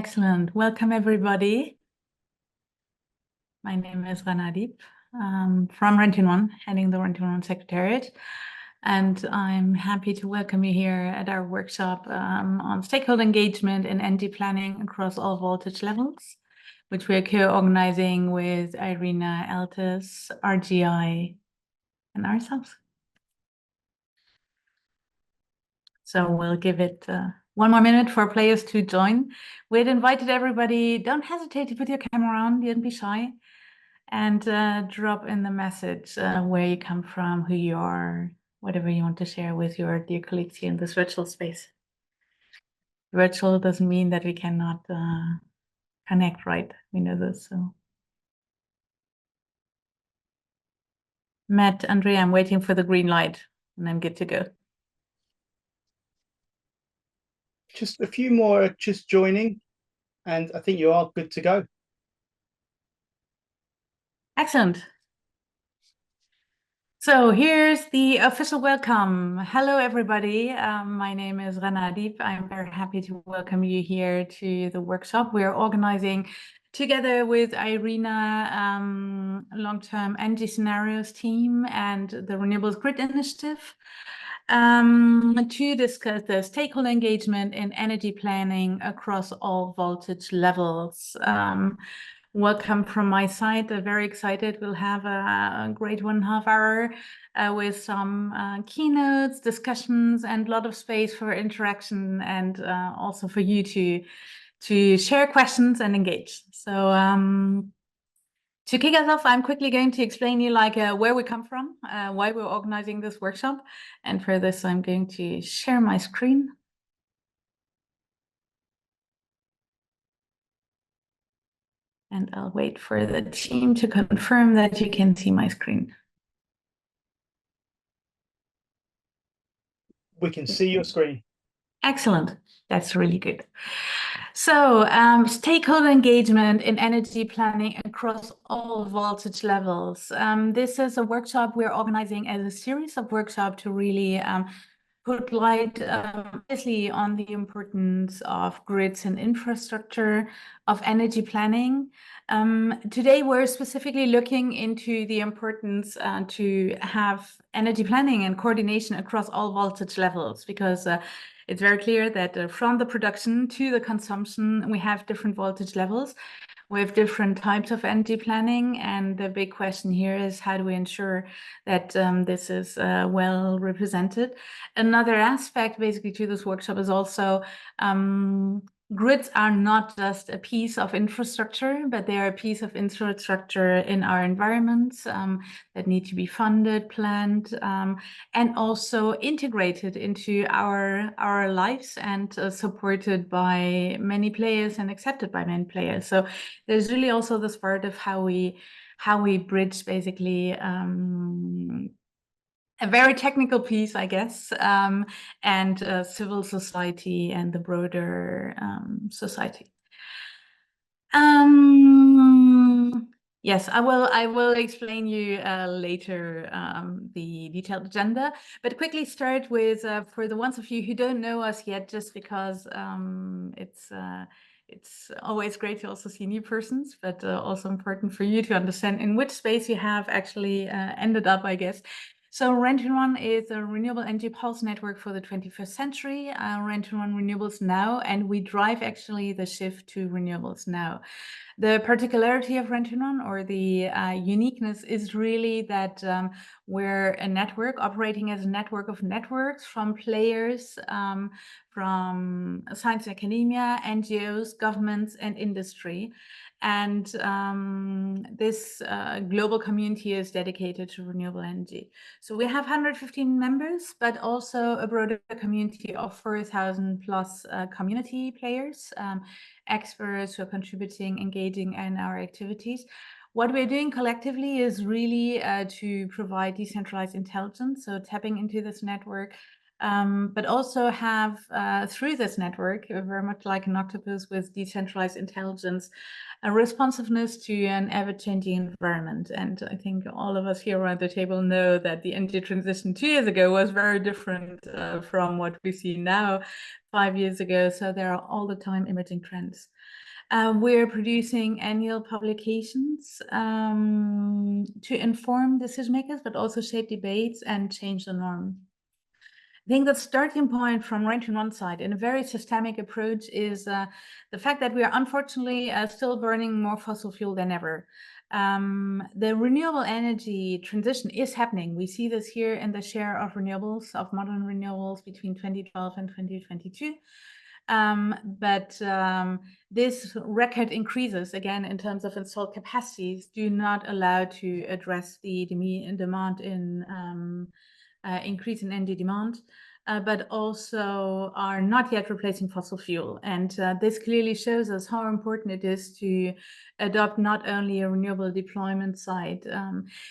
Excellent. Welcome, everybody. My name is Ranadip from Rent-in-One, heading the Rent-in-One Secretariat. And I'm happy to welcome you here at our workshop on stakeholder engagement and energy planning across all voltage levels, which we are co-organizing with IRENA, Altus, RGI, and ourselves. So we'll give it one more minute for players to join. We'd invited everybody. Don't hesitate to put your camera on. Don't be shy. And drop in the message where you come from, who you are, whatever you want to share with your dear colleagues here in this virtual space. Virtual doesn't mean that we cannot connect, right? We know this. So, Matt, Andrea, I'm waiting for the green light, and I'm good to go. Just a few more just joining, and I think you are good to go. Excellent. So here's the official welcome. Hello, everybody. My name is Ranadip. I'm very happy to welcome you here to the workshop. We're organizing together with IRENA long-term energy scenarios team and the Renewables Grid Initiative to discuss the stakeholder engagement in energy planning across all voltage levels. Welcome from my side. Very excited. We'll have a great 1.5 hour with some keynotes, discussions, and a lot of space for interaction and also for you to share questions and engage. So to kick us off, I'm quickly going to explain you where we come from, why we're organizing this workshop. And for this, I'm going to share my screen. And I'll wait for the team to confirm that you can see my screen. We can see your screen. Excellent. That's really good. So stakeholder engagement in energy planning across all voltage levels. This is a workshop we're organizing as a series of workshops to really put light obviously on the importance of grids and infrastructure, of energy planning. Today, we're specifically looking into the importance to have energy planning and coordination across all voltage levels, because it's very clear that from the production to the consumption, we have different voltage levels. We have different types of energy planning, and the big question here is how do we ensure that this is well represented? Another aspect basically to this workshop is also grids are not just a piece of infrastructure, but they are a piece of infrastructure in our environments that need to be funded, planned, and also integrated into our lives and supported by many players and accepted by many players. So there's really also this part of how we bridge basically a very technical piece, I guess, and civil society and the broader society. Yes, I will explain you later the detailed agenda, but quickly start with for the ones of you who don't know us yet, just because it's always great to also see new persons, but also important for you to understand in which space you have actually ended up, I guess. So Rent-in-One is a renewable energy pulse network for the 21st century, Rent-in-One Renewables Now, and we drive actually the shift to renewables now. The particularity of Rent-in-One, or the uniqueness, is really that we're a network operating as a network of networks from players, from science and academia, NGOs, governments, and industry. And this global community is dedicated to renewable energy. So we have 115 members, but also a broader community of 4,000 plus community players, experts who are contributing, engaging in our activities. What we're doing collectively is really to provide decentralized intelligence. So tapping into this network, but also have, through this network, very much like an octopus with decentralized intelligence, a responsiveness to an ever-changing environment. And I think all of us here around the table know that the energy transition 2 years ago was very different from what we see now 5 years ago. So there are all the time emerging trends. We're producing annual publications to inform decision makers, but also shape debates and change the norm. I think the starting point from right on one side in a very systemic approach is the fact that we are unfortunately still burning more fossil fuel than ever. The renewable energy transition is happening. We see this here in the share of renewables, of modern renewables between 2012 and 2022. This record increases again in terms of installed capacities do not allow to address the demand in increase in energy demand, but also are not yet replacing fossil fuel. And this clearly shows us how important it is to adopt not only a renewable deployment side.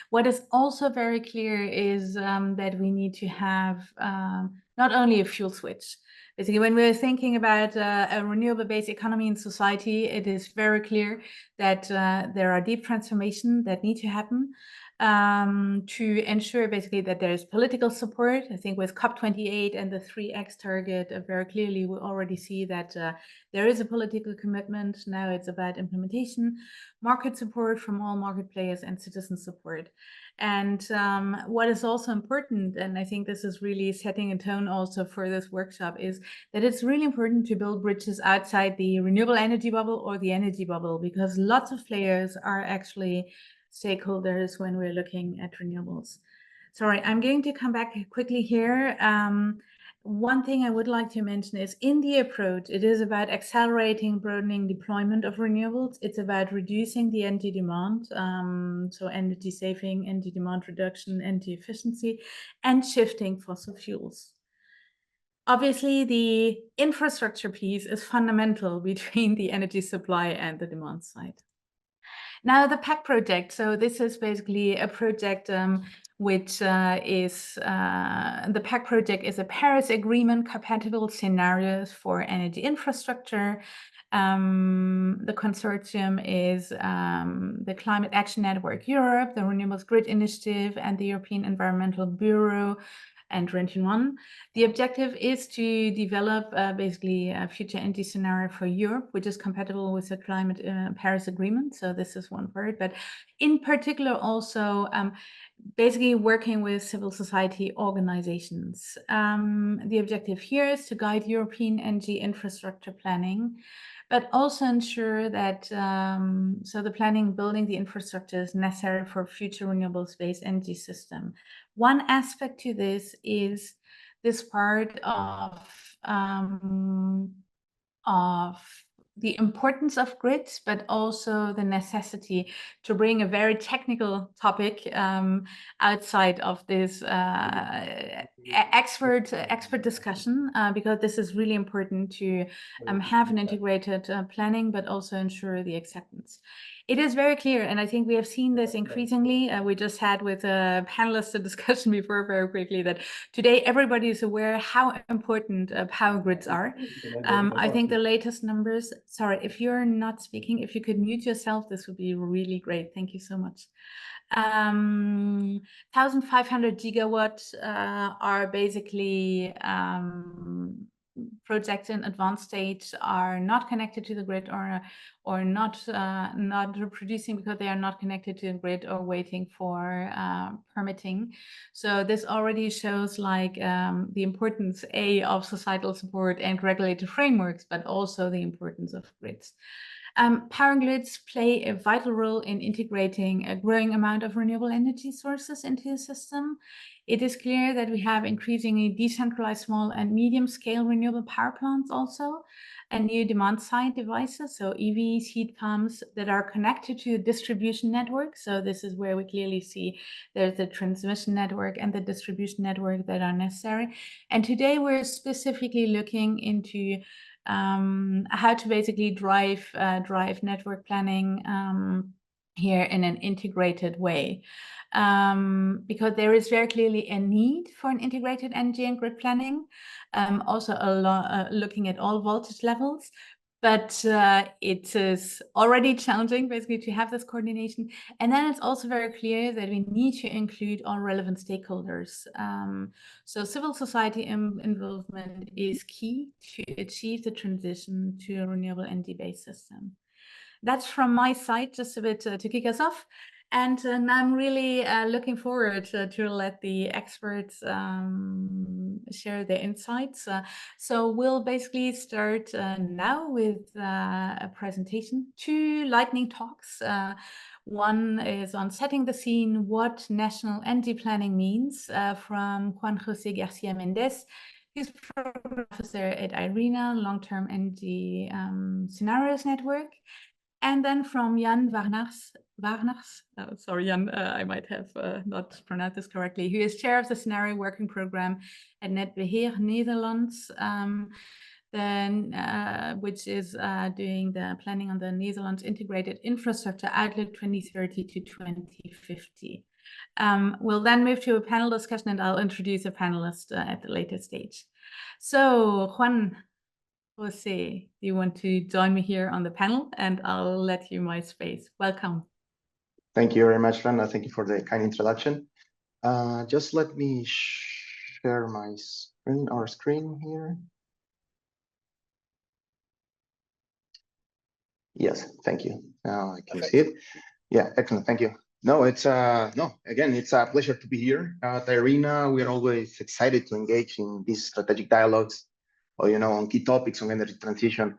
What is also very clear is that we need to have not only a fuel switch. Basically, when we're thinking about a renewable-based economy in society, it is very clear that there are deep transformations that need to happen to ensure basically that there is political support. I think with COP28 and the 3X target, very clearly we already see that there is a political commitment. Now it's about implementation, market support from all market players, and citizen support. And what is also important, and I think this is really setting a tone also for this workshop, is that it's really important to build bridges outside the renewable energy bubble or the energy bubble, because lots of players are actually stakeholders when we're looking at renewables. Sorry, I'm going to come back quickly here. One thing I would like to mention is in the approach, it is about accelerating, broadening deployment of renewables. It's about reducing the energy demand, so energy saving, energy demand reduction, energy efficiency, and shifting fossil fuels. Obviously, the infrastructure piece is fundamental between the energy supply and the demand side. Now, the PAC project. So this is basically a project which is the PAC project is a Paris Agreement compatible scenarios for energy infrastructure. The consortium is the Climate Action Network Europe, the Renewables Grid Initiative, and the European Environmental Bureau, and REN1. The objective is to develop basically a future energy scenario for Europe, which is compatible with the climate Paris Agreement. So this is one part, but in particular also basically working with civil society organizations. The objective here is to guide European energy infrastructure planning, but also ensure that so the planning, building the infrastructure is necessary for future renewables-based energy system. One aspect to this is this part of the importance of grids, but also the necessity to bring a very technical topic outside of this expert discussion, because this is really important to have an integrated planning, but also ensure the acceptance. It is very clear, and I think we have seen this increasingly. We just had with panelists a discussion before very quickly that today everybody is aware how important power grids are. I think the latest numbers, sorry, if you're not speaking, if you could mute yourself, this would be really great. Thank you so much. 1,500 gigawatts are basically projects in advanced stage are not connected to the grid or not producing because they are not connected to the grid or waiting for permitting. So this already shows like the importance of societal support and regulated frameworks, but also the importance of grids. Power grids play a vital role in integrating a growing amount of renewable energy sources into the system. It is clear that we have increasingly decentralized small and medium scale renewable power plants also, and new demand side devices, so EVs, heat pumps that are connected to the distribution network. So this is where we clearly see there's the transmission network and the distribution network that are necessary. And today we're specifically looking into how to basically drive network planning here in an integrated way. Because there is very clearly a need for an integrated energy and grid planning, also a lot looking at all voltage levels, but it is already challenging basically to have this coordination. And then it's also very clear that we need to include all relevant stakeholders. So civil society involvement is key to achieve the transition to a renewable energy-based system. That's from my side, just a bit to kick us off. And I'm really looking forward to let the experts share their insights. So we'll basically start now with a presentation, 2 lightning talks. One is on setting the scene, what national energy planning means, from Juan José Garcia Mendez. He's program officer at IRENA, Long-Term Energy Scenarios Network. And then from Jan Warners, sorry, Jan, I might have not pronounced this correctly, who is chair of the Scenario Working Program at Netbeheer Netherlands, which is doing the planning on the Netherlands Integrated Infrastructure Outlook 2030 to 2050. We'll then move to a panel discussion, and I'll introduce a panelist at the later stage. So, Juan Jose, do you want to join me here on the panel? And I'll let you my space. Welcome. Thank you very much, Rana. Thank you for the kind introduction. Just let me share my screen, our screen here. Yes, thank you. Now I can see it. Yeah, excellent. Thank you. No, it's again, it's a pleasure to be here at IRENA. We are always excited to engage in these strategic dialogues, or on key topics on energy transition.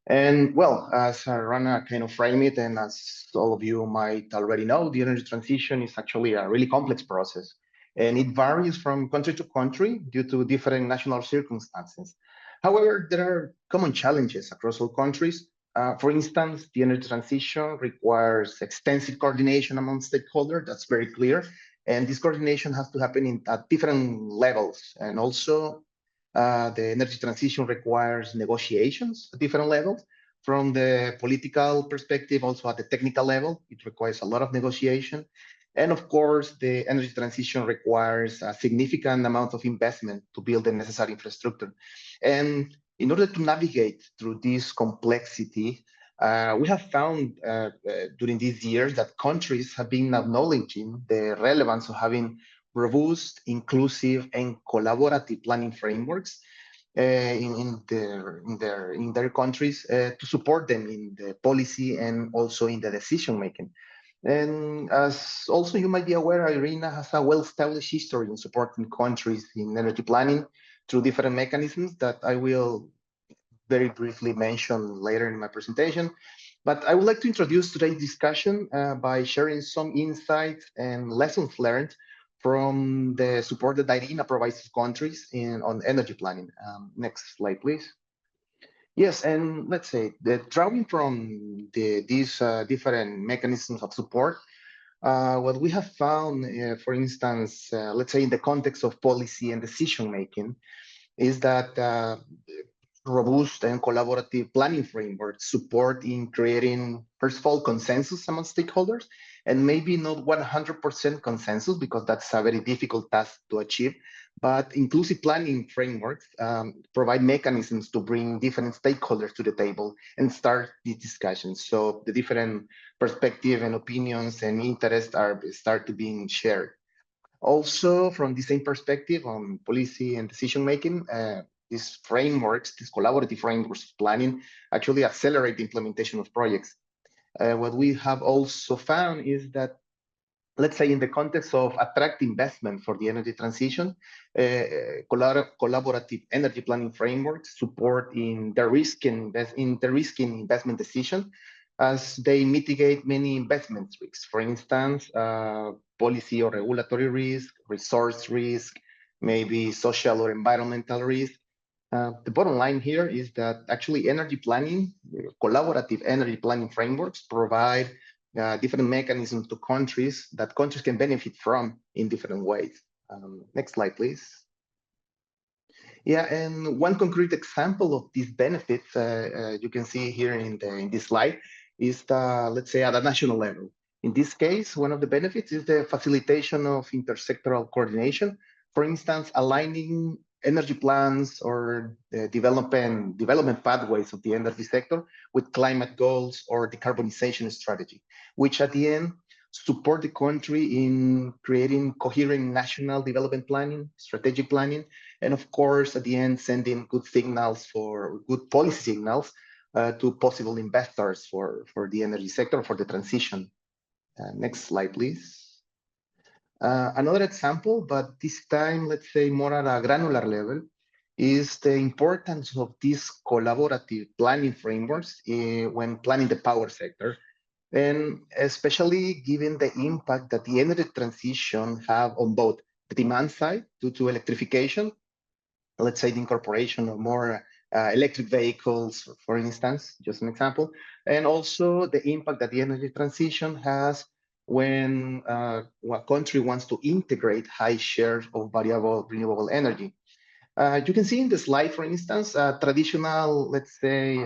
And well, as Rana kind of framed it, and as all of you might already know, the energy transition is actually a really complex process, and it varies from country to country due to different national circumstances. However, there are common challenges across all countries. For instance, the energy transition requires extensive coordination among stakeholders. That's very clear. And this coordination has to happen at different levels. And also, the energy transition requires negotiations at different levels. From the political perspective, also at the technical level, it requires a lot of negotiation. And of course, the energy transition requires a significant amount of investment to build the necessary infrastructure. And in order to navigate through this complexity, we have found during these years that countries have been acknowledging the relevance of having robust, inclusive, and collaborative planning frameworks in their countries to support them in the policy and also in the decision making. And as also you might be aware, IRENA has a well-established history in supporting countries in energy planning through different mechanisms that I will very briefly mention later in my presentation. But I would like to introduce today's discussion by sharing some insights and lessons learned from the support that IRENA provides to countries on energy planning. Next slide, please. Yes, and let's say that drawing from these different mechanisms of support, what we have found, for instance, let's say in the context of policy and decision making, is that robust and collaborative planning frameworks support in creating, first of all, consensus among stakeholders, and maybe not 100% consensus, because that's a very difficult task to achieve. But inclusive planning frameworks provide mechanisms to bring different stakeholders to the table and start the discussions. So the different perspectives and opinions and interests start to being shared. Also, from the same perspective on policy and decision making, these frameworks, these collaborative frameworks of planning, actually accelerate the implementation of projects. What we have also found is that, let's say in the context of attract investment for the energy transition, collaborative energy planning frameworks support in the risk investment decision, as they mitigate many investment risks. For instance, policy or regulatory risk, resource risk, maybe social or environmental risk. The bottom line here is that actually energy planning, collaborative energy planning frameworks provide different mechanisms to countries that countries can benefit from in different ways. Next slide, please. Yeah, and one concrete example of these benefits you can see here in this slide is let's say at a national level. In this case, one of the benefits is the facilitation of intersectoral coordination. For instance, aligning energy plans or the development pathways of the energy sector with climate goals or decarbonization strategy, which at the end support the country in creating coherent national development planning, strategic planning, and of course, at the end, sending good signals for good policy signals to possible investors for the energy sector, for the transition. Next slide, please. Another example, but this time, let's say more at a granular level, is the importance of these collaborative planning frameworks when planning the power sector, and especially given the impact that the energy transition have on both the demand side due to electrification, let's say the incorporation of more electric vehicles, for instance, just an example, and also the impact that the energy transition has when a country wants to integrate high shares of variable renewable energy. You can see in the slide, for instance, a traditional, let's say,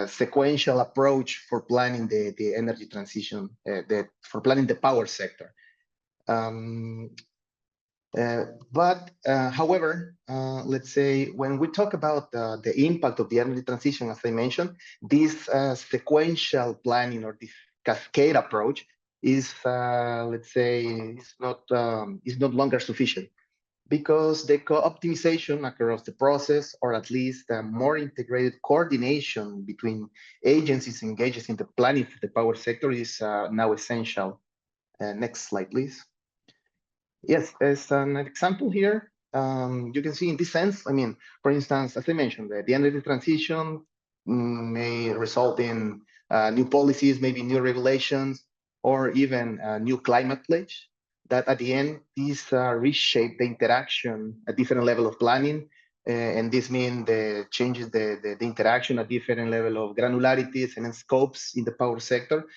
sequential approach for planning the energy transition, for planning the power sector. However, let's say when we talk about the impact of the energy transition, as I mentioned, this sequential planning or this cascade approach is, let's say, is not longer sufficient, because the co-optimization across the process, or at least a more integrated coordination between agencies engaged in the planning of the power sector is now essential. Next slide, please. Yes, as an example here, you can see in this sense, I mean, for instance, as I mentioned, the energy transition may result in new policies, maybe new regulations, or even a new climate pledge, that at the end, these reshape the interaction at different level of planning. And this means the changes the interaction at different level of granularities and scopes in the power sector.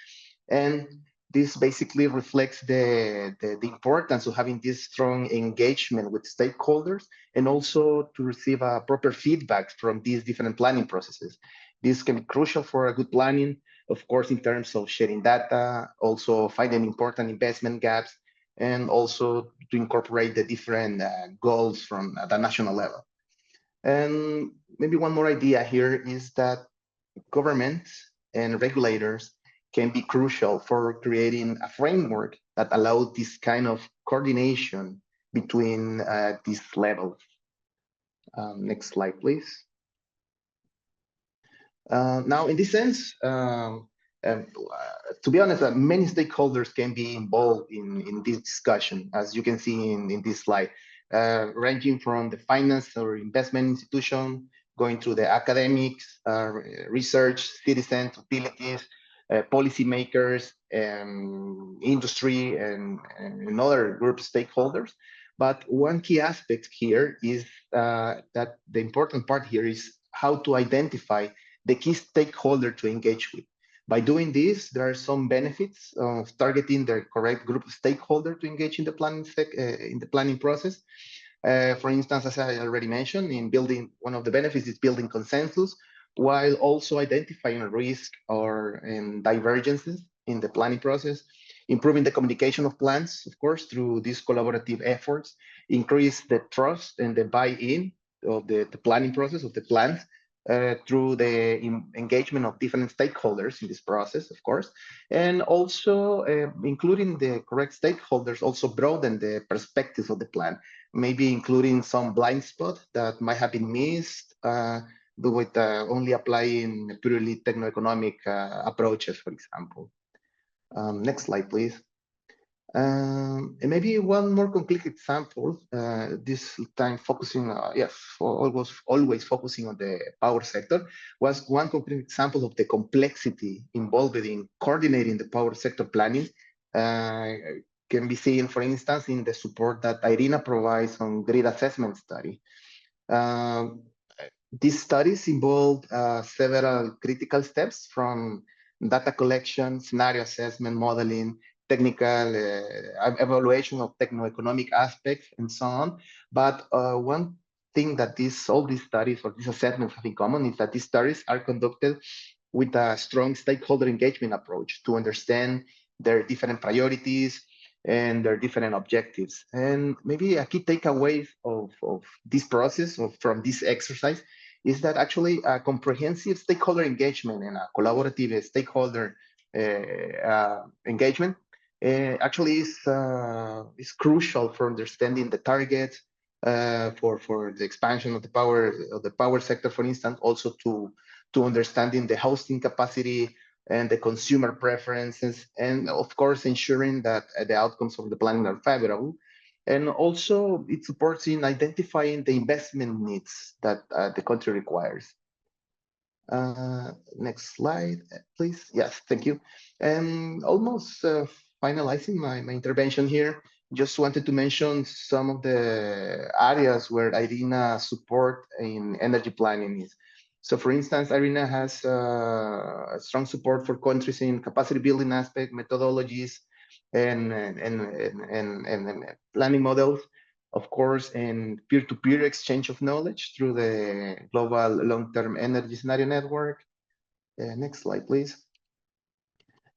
And this basically reflects the importance of having this strong engagement with stakeholders, and also to receive a proper feedback from these different planning processes. This can be crucial for a good planning, of course, in terms of sharing data, also finding important investment gaps, and also to incorporate the different goals from the national level. And maybe one more idea here is that governments and regulators can be crucial for creating a framework that allows this kind of coordination between these levels. Next slide, please. Now, in this sense, to be honest, many stakeholders can be involved in this discussion, as you can see in this slide, ranging from the finance or investment institution, going through the academics, research, citizens, utilities, policymakers, industry, and other group stakeholders. But one key aspect here is that the important part here is how to identify the key stakeholder to engage with. By doing this, there are some benefits of targeting the correct group of stakeholders to engage in the planning process. For instance, as I already mentioned, in building, one of the benefits is building consensus, while also identifying risk or divergences in the planning process, improving the communication of plans, of course, through these collaborative efforts, increase the trust and the buy-in of the planning process of the plans, through the engagement of different stakeholders in this process, of course, and also including the correct stakeholders also broaden the perspectives of the plan, maybe including some blind spots that might have been missed with only applying purely techno-economic approaches, for example. Next slide, please. And maybe one more concrete example, this time focusing, always focusing on the power sector, was one concrete example of the complexity involved in coordinating the power sector planning. Can be seen, for instance, in the support that IRENA provides on grid assessment study. These studies involve several critical steps, from data collection, scenario assessment, modeling, technical evaluation of techno-economic aspects, and so on. But one thing that all these studies or these assessments have in common is that these studies are conducted with a strong stakeholder engagement approach to understand their different priorities and their different objectives. And maybe a key takeaway of this process, from this exercise, is that actually a comprehensive stakeholder engagement and a collaborative stakeholder engagement actually is crucial for understanding the targets for the expansion of the power sector, for instance, also to understanding the hosting capacity and the consumer preferences, and of course ensuring that the outcomes of the planning are favorable. And also it supports in identifying the investment needs that the country requires. Next slide, please. Yes, thank you. And almost finalizing my intervention here, just wanted to mention some of the areas where IRENA support in energy planning is. So for instance, IRENA has strong support for countries in capacity building aspect, methodologies, and planning models, of course, and peer-to-peer exchange of knowledge through the Global Long-Term Energy Scenario Network. Next slide, please.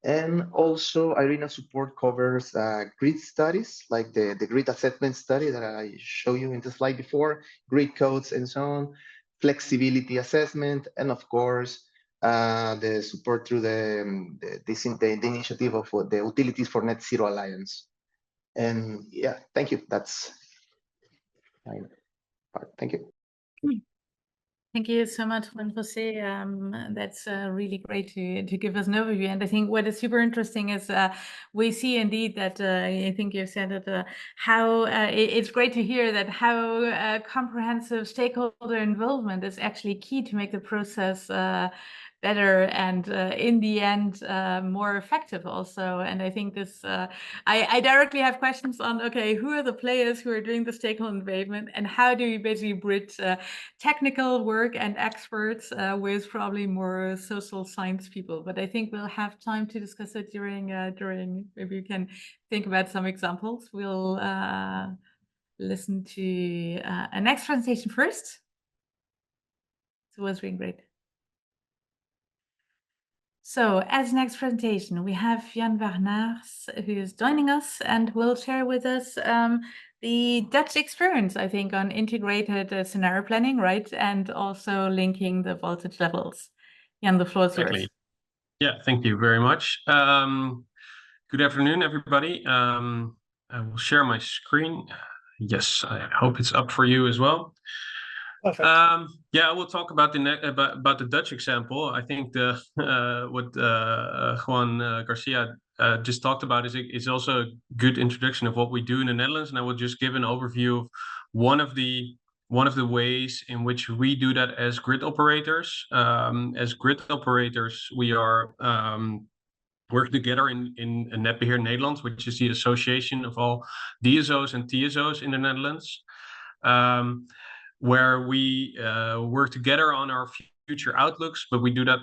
And also IRENA support covers grid studies, like the grid assessment study that I showed you in the slide before, grid codes and so on, flexibility assessment, and of course, the support through the initiative of the Utilities for Net Zero Alliance. And yeah, thank you. That's my part. Thank you. Thank you so much, Juan Jose. That's really great to give us an overview. And I think what is super interesting is we see indeed that I think you said that how it's great to hear that how comprehensive stakeholder involvement is actually key to make the process better and in the end more effective also. And I think this I directly have questions on, okay, who are the players who are doing the stakeholder involvement, and how do you basically bridge technical work and experts with probably more social science people? But I think we'll have time to discuss it during maybe we can think about some examples. We'll listen to a next presentation first. So it was really great. So as next presentation, we have Jan Warnaars, who is joining us and will share with us the Dutch experience, I think, on integrated scenario planning, right? And also linking the voltage levels. Jan, the floor is yours. Yeah, thank you very much. Good afternoon, everybody. I will share my screen. Yes, I hope it's up for you as well. Perfect. Yeah, we'll talk about the Dutch example. I think what Juan Garcia just talked about is also a good introduction of what we do in the Netherlands, and I will just give an overview of one of the ways in which we do that as grid operators. As grid operators, we are work together in Netbeheer Nederland, which is the association of all DSO's and TSO's in the Netherlands. Where we work together on our future outlooks, but we do that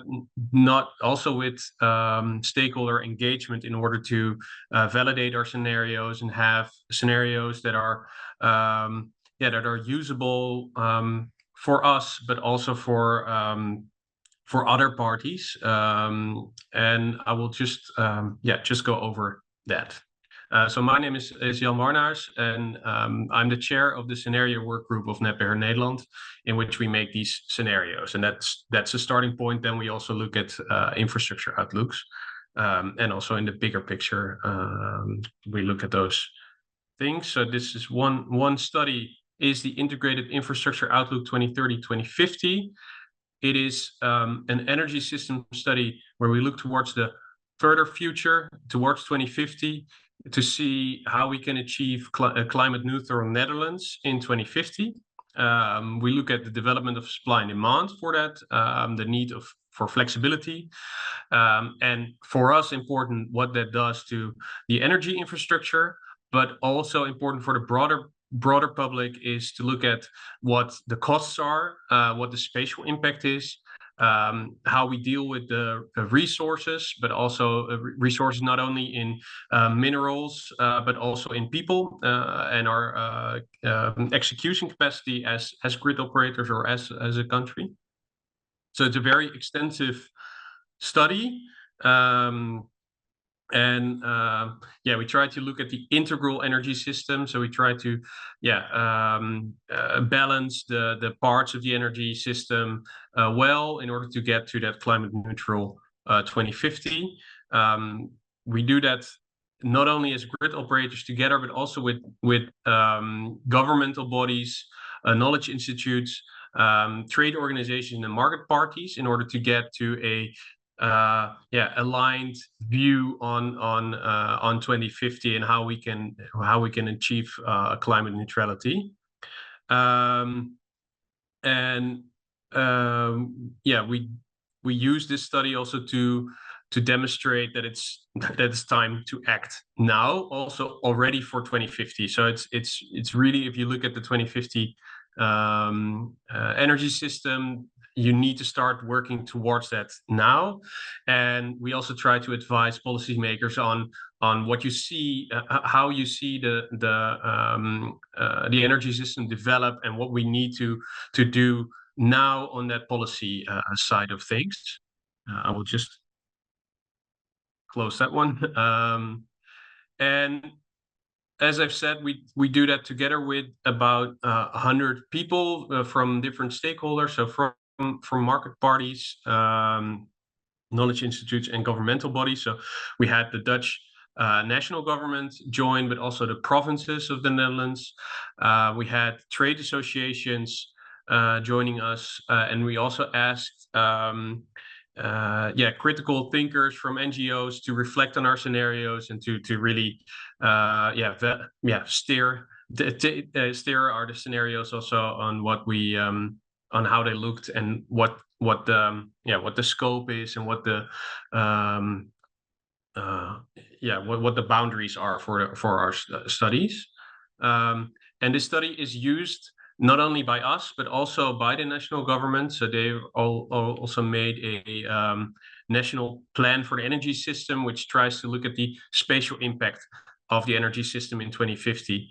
not also with stakeholder engagement in order to validate our scenarios and have scenarios that are usable for us, but also for other parties. And I will just go over that. So my name is Jan Warnaars, and I'm the chair of the scenario work group of Netbeheer Nederland, in which we make these scenarios. And that's a starting point. Then we also look at infrastructure outlooks, and also in the bigger picture, we look at those things. So this is one study is the Integrated Infrastructure Outlook 2030-2050. It is an energy system study where we look towards the further future, towards 2050, to see how we can achieve climate neutral Netherlands in 2050. We look at the development of supply and demand for that, the need for flexibility, and for us important what that does to the energy infrastructure, but also important for the broader public is to look at what the costs are, what the spatial impact is, how we deal with the resources, but also resources not only in minerals, but also in people, and our execution capacity as grid operators or as a country. So it's a very extensive study. We try to look at the integral energy system. So we try to balance the parts of the energy system well in order to get to that climate neutral 2050. We do that not only as grid operators together, but also with governmental bodies, knowledge institutes, trade organizations, and market parties in order to get to a aligned view on 2050 and how we can achieve climate neutrality. We use this study also to demonstrate that it's time to act now, also already for 2050. So it's really, if you look at the 2050 energy system, you need to start working towards that now. And we also try to advise policymakers on what you see, how you see the energy system develop, and what we need to do now on that policy side of things. I will just close that one. And as I've said, we do that together with about 100 people from different stakeholders, so from market parties, knowledge institutes, and governmental bodies. So we had the Dutch national government join, but also the provinces of the Netherlands. We had trade associations joining us, and we also asked critical thinkers from NGOs to reflect on our scenarios and to really steer our scenarios also on what we on how they looked, and what the scope is, and what the what the boundaries are for our studies. And this study is used not only by us, but also by the national government. So they've also made a national plan for the energy system, which tries to look at the spatial impact of the energy system in 2050,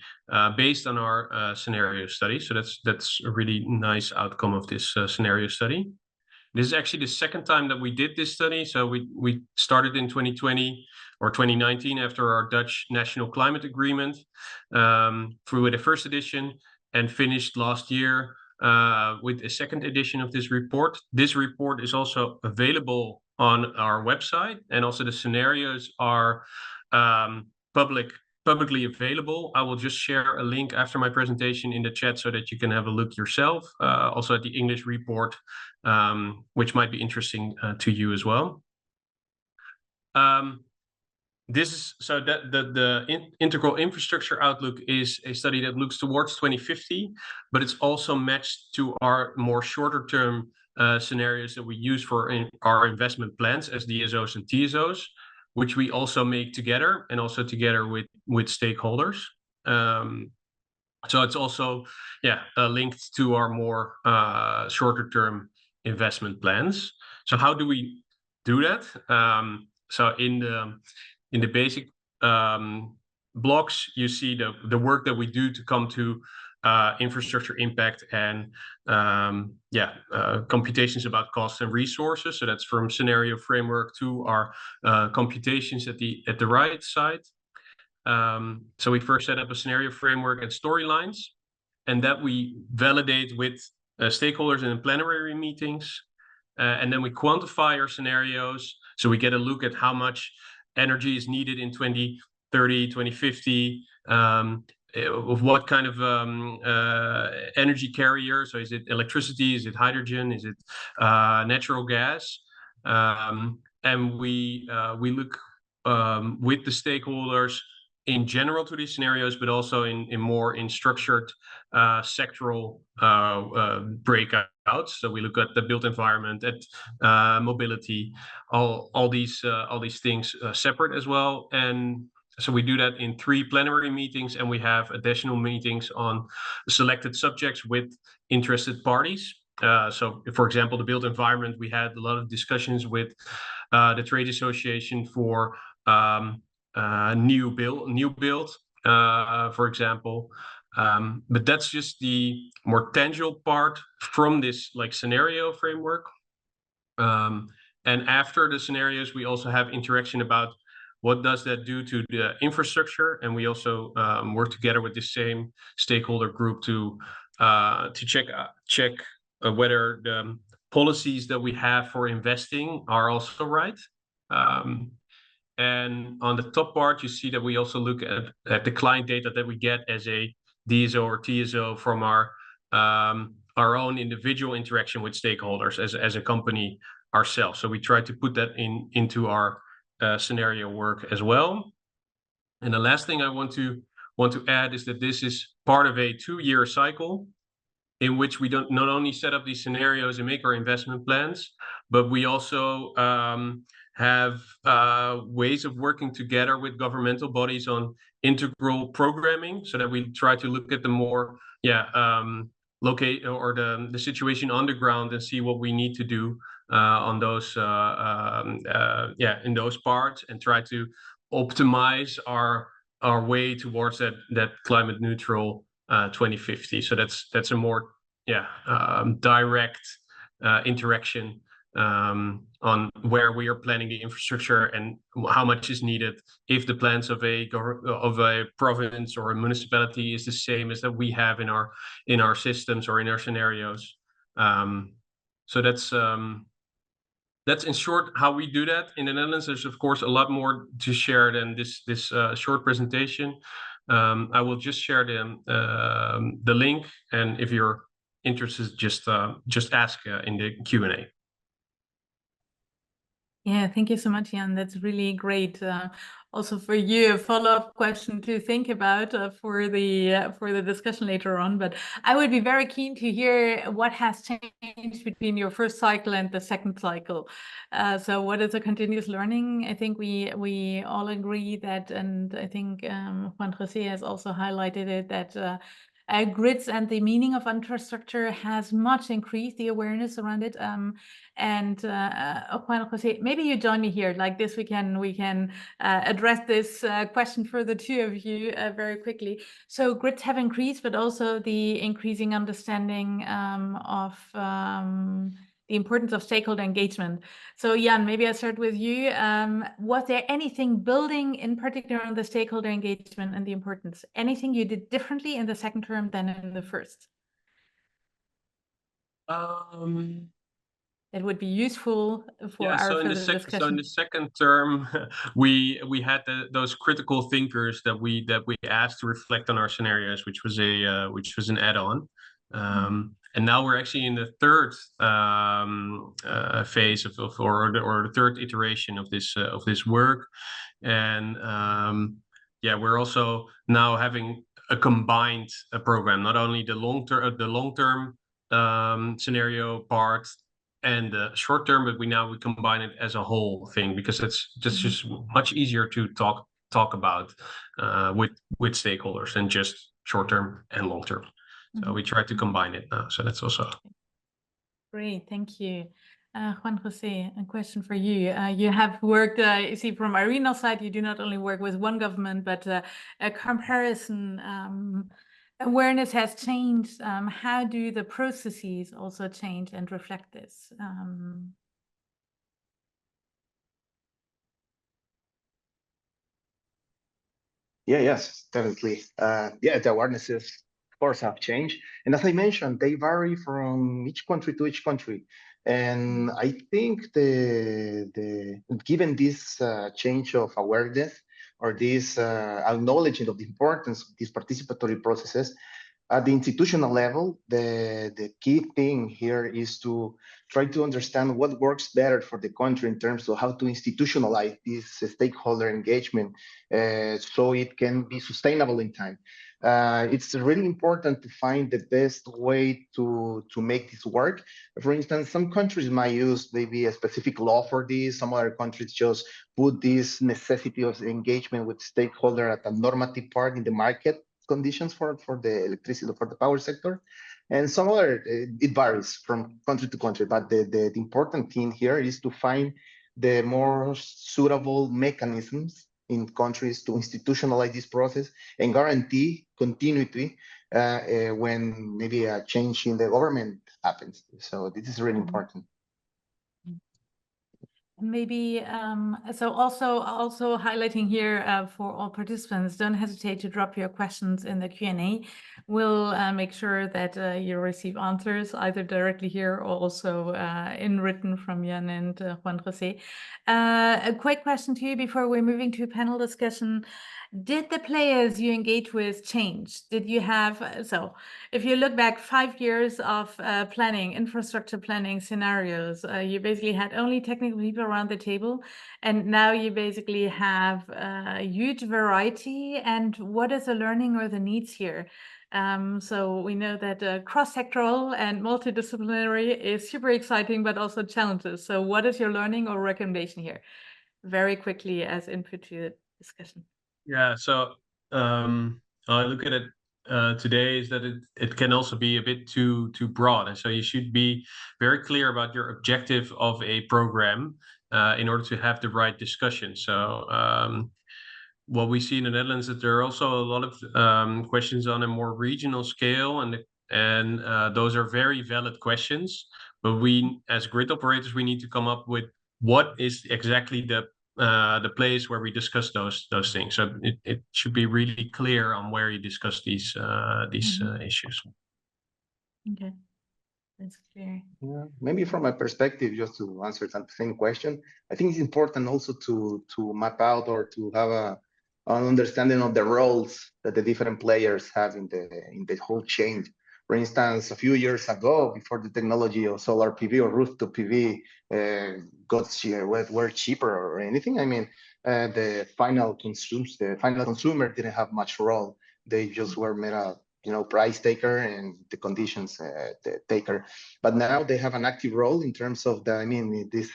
based on our scenario study. So that's a really nice outcome of this scenario study. This is actually the second time that we did this study. So we started in 2020 or 2019 after our Dutch National Climate Agreement through the first edition, and finished last year with a second edition of this report. This report is also available on our website, and also the scenarios are publicly available. I will just share a link after my presentation in the chat so that you can have a look yourself, also at the English report, which might be interesting to you as well. This is so that the integral infrastructure outlook is a study that looks towards 2050, but it's also matched to our more shorter term scenarios that we use for our investment plans as DSOs and TSOs, which we also make together, and also together with stakeholders. So it's also linked to our more shorter term investment plans. So how do we do that? So in the basic blocks, you see the work that we do to come to infrastructure impact and computations about costs and resources. So that's from scenario framework to our computations at the right side. So we first set up a scenario framework and storylines, and that we validate with stakeholders in plenary meetings. And then we quantify our scenarios. So we get a look at how much energy is needed in 2030, 2050, of what kind of energy carrier. So is it electricity? Is it hydrogen? Is it natural gas? And we look with the stakeholders in general to these scenarios, but also in structured sectoral breakouts. So we look at the built environment, at mobility, all these things separate as well. And so we do that in 3 plenary meetings, and we have additional meetings on selected subjects with interested parties. So, for example, the built environment, we had a lot of discussions with the trade association for new build, for example. But that's just the more tangible part from this scenario framework. And after the scenarios, we also have interaction about what does that do to the infrastructure, and we also work together with the same stakeholder group to check whether the policies that we have for investing are also right. And on the top part, you see that we also look at the client data that we get as a DSO or TSO from our own individual interaction with stakeholders as a company ourselves. So we try to put that into our scenario work as well. And the last thing I want to add is that this is part of a 2-year cycle in which we don't not only set up these scenarios and make our investment plans, but we also have ways of working together with governmental bodies on integral programming, so that we try to look at the more locate or the situation on the ground and see what we need to do on those in those parts, and try to optimize our way towards that climate neutral 2050. So that's a more direct interaction on where we are planning the infrastructure and how much is needed, if the plans of a province or a municipality is the same as that we have in our systems or in our scenarios. So that's in short how we do that. In the Netherlands, there's of course a lot more to share than this short presentation. I will just share the link, and if you're interested, just ask in the Q&A. Yeah, thank you so much, Jan. That's really great. Also for you, a follow-up question to think about for the discussion later on. But I would be very keen to hear what has changed between your first cycle and the second cycle. So what is a continuous learning? I think we all agree that, and I think Juan José has also highlighted it, that grids and the meaning of infrastructure has much increased the awareness around it. And Juan José, maybe you join me here. Like this, we can address this question for the two of you very quickly. So grids have increased, but also the increasing understanding of the importance of stakeholder engagement. So Jan, maybe I'll start with you. Was there anything building in particular on the stakeholder engagement and the importance? Anything you did differently in the second term than in the first? It would be useful for our further discussion. So in the second term, we had those critical thinkers that we asked to reflect on our scenarios, which was an add-on. And now we're actually in the third phase or the third iteration of this work, and we're also now having a combined program, not only the long-term scenario part and the short term, but we combine it as a whole thing, because it's just much easier to talk about with stakeholders than just short term and long term. So we try to combine it now. So that's also great. Thank you. Juan José, a question for you. You have worked, you see, from IRENA side, you do not only work with one government, but a comparison awareness has changed. How do the processes also change and reflect this? Yes, definitely. The awarenesses, of course, have changed. And as I mentioned, they vary from each country to each country. And I think given this change of awareness, or this acknowledging of the importance of these participatory processes, at the institutional level, the key thing here is to try to understand what works better for the country in terms of how to institutionalize this stakeholder engagement so it can be sustainable in time. It's really important to find the best way to make this work. For instance, some countries might use maybe a specific law for this. Some other countries just put this necessity of engagement with stakeholder at a normative part in the market conditions for the electricity, for the power sector. And some other, it varies from country to country, but the important thing here is to find the more suitable mechanisms in countries to institutionalize this process and guarantee continuity when maybe a change in the government happens. So this is really important. Maybe so also highlighting here for all participants, don't hesitate to drop your questions in the Q&A. We'll make sure that you receive answers either directly here or also in written from Jan and Juan Jose. A quick question to you before we're moving to a panel discussion. Did the players you engage with change? Did you have, so if you look back 5 years of planning, infrastructure planning scenarios, you basically had only technical people around the table, and now you basically have a huge variety. And what is the learning or the needs here? So we know that cross-sectoral and multidisciplinary is super exciting, but also challenges. So what is your learning or recommendation here? Very quickly as input to the discussion. Yeah, so I look at it today is that it can also be a bit too broad, and so you should be very clear about your objective of a program in order to have the right discussion. So what we see in the Netherlands is that there are also a lot of questions on a more regional scale, and those are very valid questions. But we, as grid operators, we need to come up with what is exactly the place where we discuss those things. So it should be really clear on where you discuss these issues. Okay, that's clear. Yeah, maybe from my perspective, just to answer that same question, I think it's important also to map out or to have an understanding of the roles that the different players have in the whole chain. For instance, a few years ago, before the technology of solar PV or rooftop PV were cheaper or anything, I mean, the final consumer didn't have much role. They just were made a price taker and the conditions taker. But now they have an active role in terms of this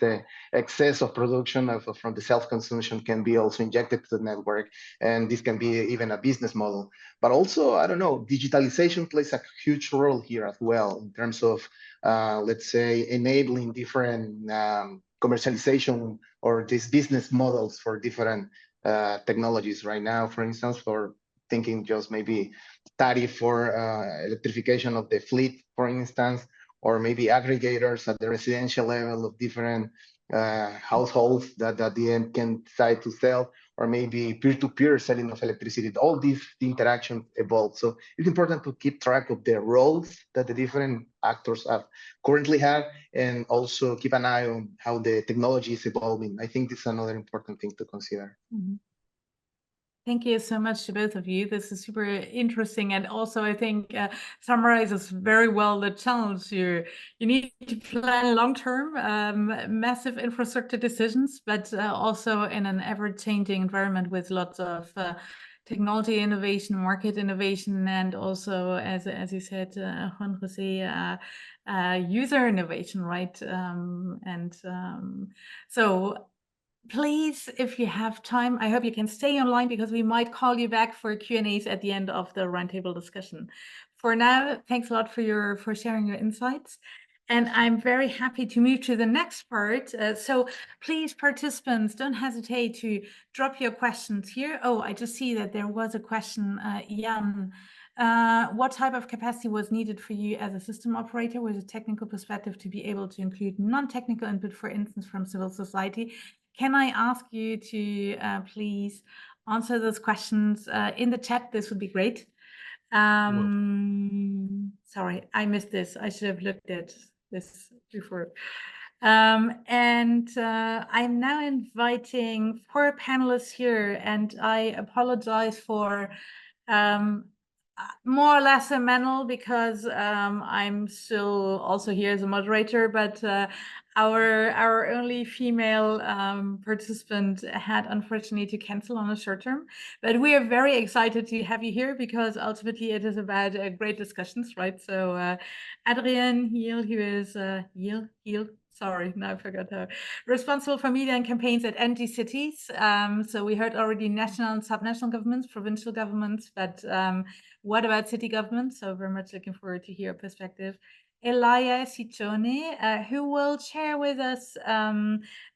excess of production from the self-consumption can be also injected to the network, and this can be even a business model. But also, I don't know, digitalization plays a huge role here as well in terms of, let's say, enabling different commercialization or these business models for different technologies right now. For instance, for thinking just maybe tariff for electrification of the fleet, for instance, or maybe aggregators at the residential level of different households that at the end can decide to sell, or maybe peer-to-peer selling of electricity. All these interactions evolve. So it's important to keep track of the roles that the different actors currently have, and also keep an eye on how the technology is evolving. I think this is another important thing to consider. Mm-hmm. Thank you so much to both of you. This is super interesting, and also I think summarizes very well the challenge here. You need to plan long-term, massive infrastructure decisions, but also in an ever-changing environment with lots of technology innovation, market innovation, and also, as you said, Juan Jose, user innovation, right? So. Please, if you have time, I hope you can stay online because we might call you back for Q&As at the end of the roundtable discussion. For now, thanks a lot for sharing your insights. And I'm very happy to move to the next part. So please, participants, don't hesitate to drop your questions here. Oh, I just see that there was a question, Jan. What type of capacity was needed for you as a system operator with a technical perspective to be able to include non-technical input, for instance, from civil society? Can I ask you to please answer those questions in the chat? This would be great. Sorry, I missed this. I should have looked at this before. I'm now inviting 4 panelists here, and I apologize for more or less a manual because I'm still also here as a moderator, but our only female participant had unfortunately to cancel on a short term. But we are very excited to have you here because ultimately it is about great discussions, right? So Adrienne Hiel, who is sorry, now I forgot her. Responsible for media and campaigns at NG Cities. So we heard already national and subnational governments, provincial governments, but what about city governments? So very much looking forward to hear your perspective. Elia Sichone, who will share with us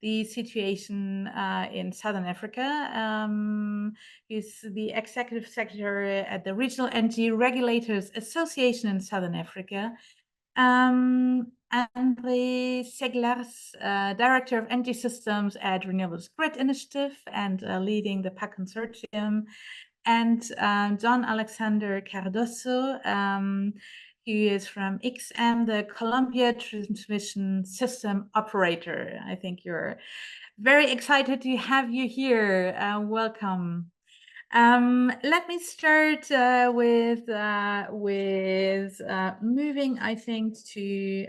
the situation in Southern Africa. He's the Executive Secretary at the Regional Energy Regulators Association in Southern Africa. André Seglers, Director of Energy Systems at Renewables Grid Initiative and leading the PAC consortium, and John Alexander Cardoso, who is from XM, the Columbia Transmission System Operator. I think you're very excited to have you here. Welcome. Let me start with moving, I think, to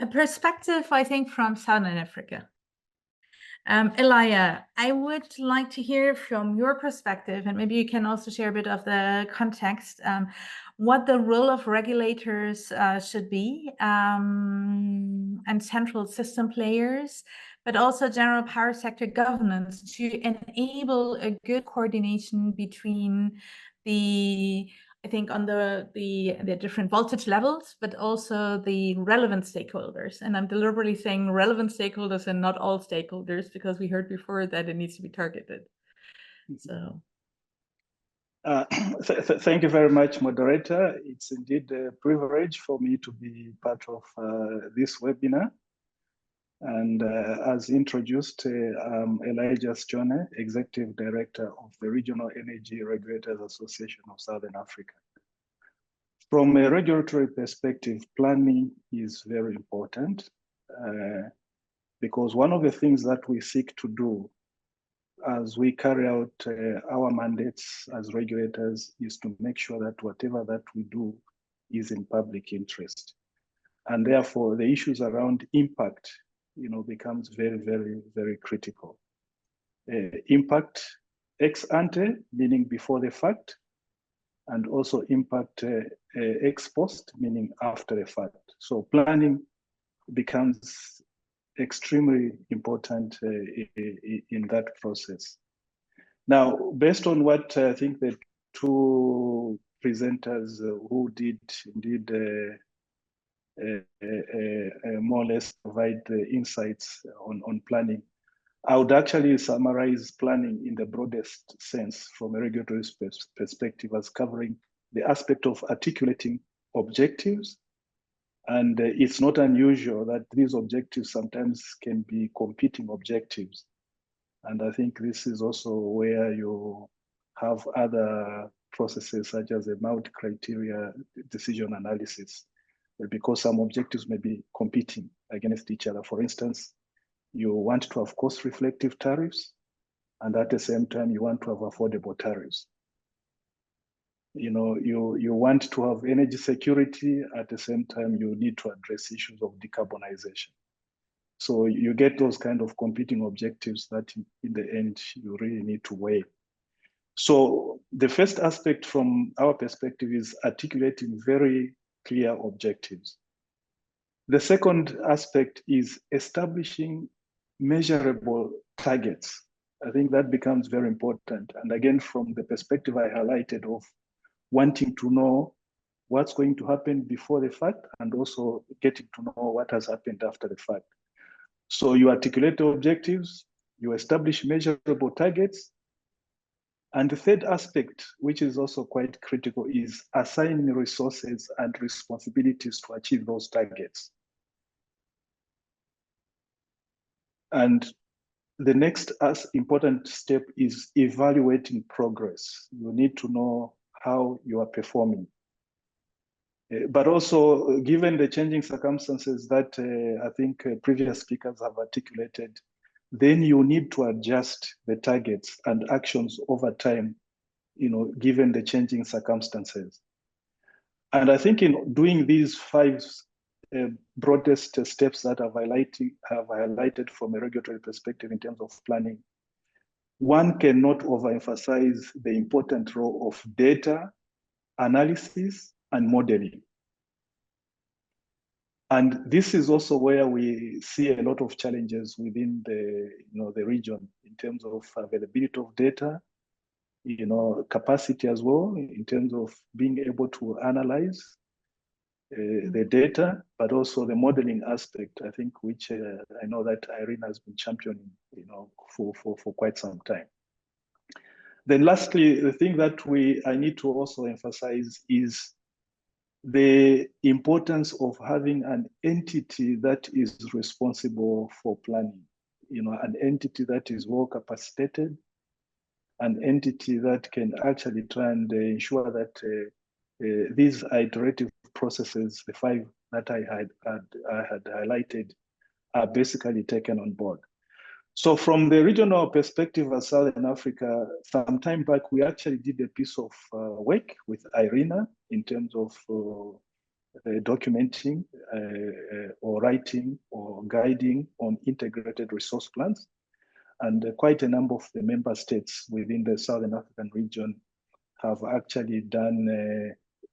a perspective, I think, from Southern Africa. Elia, I would like to hear from your perspective, and maybe you can also share a bit of the context, what the role of regulators should be, and central system players, but also general power sector governance to enable a good coordination between I think on the different voltage levels, but also the relevant stakeholders. And I'm deliberately saying relevant stakeholders and not all stakeholders, because we heard before that it needs to be targeted. So. Thank you very much, moderator. It's indeed a privilege for me to be part of this webinar. And as introduced, I'm Elijah Stjone, Executive Director of the Regional Energy Regulators Association of Southern Africa. From a regulatory perspective, planning is very important because one of the things that we seek to do as we carry out our mandates as regulators is to make sure that whatever that we do is in public interest. And therefore, the issues around impact becomes very, very, very critical. Impact ex ante, meaning before the fact, and also impact ex post, meaning after the fact. So planning becomes extremely important in that process. Now, based on what I think the two presenters who did indeed more or less provide the insights on planning, I would actually summarize planning in the broadest sense from a regulatory perspective as covering the aspect of articulating objectives. And it's not unusual that these objectives sometimes can be competing objectives. And I think this is also where you have other processes such as a multi-criteria decision analysis, because some objectives may be competing against each other. For instance, you want to have cost-reflective tariffs, and at the same time, you want to have affordable tariffs. You want to have energy security, at the same time, you need to address issues of decarbonization. So you get those kind of competing objectives that in the end, you really need to weigh. So the first aspect from our perspective is articulating very clear objectives. The second aspect is establishing measurable targets. I think that becomes very important. And again, from the perspective I highlighted of wanting to know what's going to happen before the fact and also getting to know what has happened after the fact. So you articulate the objectives, you establish measurable targets. And the third aspect, which is also quite critical, is assigning resources and responsibilities to achieve those targets. And the next important step is evaluating progress. You need to know how you are performing. But also, given the changing circumstances that I think previous speakers have articulated, then you need to adjust the targets and actions over time, given the changing circumstances. And I think in doing these five broadest steps that I've highlighted from a regulatory perspective in terms of planning, one cannot overemphasize the important role of data, analysis, and modeling. And this is also where we see a lot of challenges within the region in terms of availability of data, capacity as well, in terms of being able to analyze the data, but also the modeling aspect, I think, which I know that IRENA has been championing, for quite some time. Then lastly, the thing that I need to also emphasize is the importance of having an entity that is responsible for planning, an entity that is well capacitated, an entity that can actually try and ensure that these iterative processes, the 5 that I had highlighted, are basically taken on board. So from the regional perspective of Southern Africa, some time back, we actually did a piece of work with IRENA in terms of documenting or writing or guiding on integrated resource plans. And quite a number of the member states within the Southern African region have actually done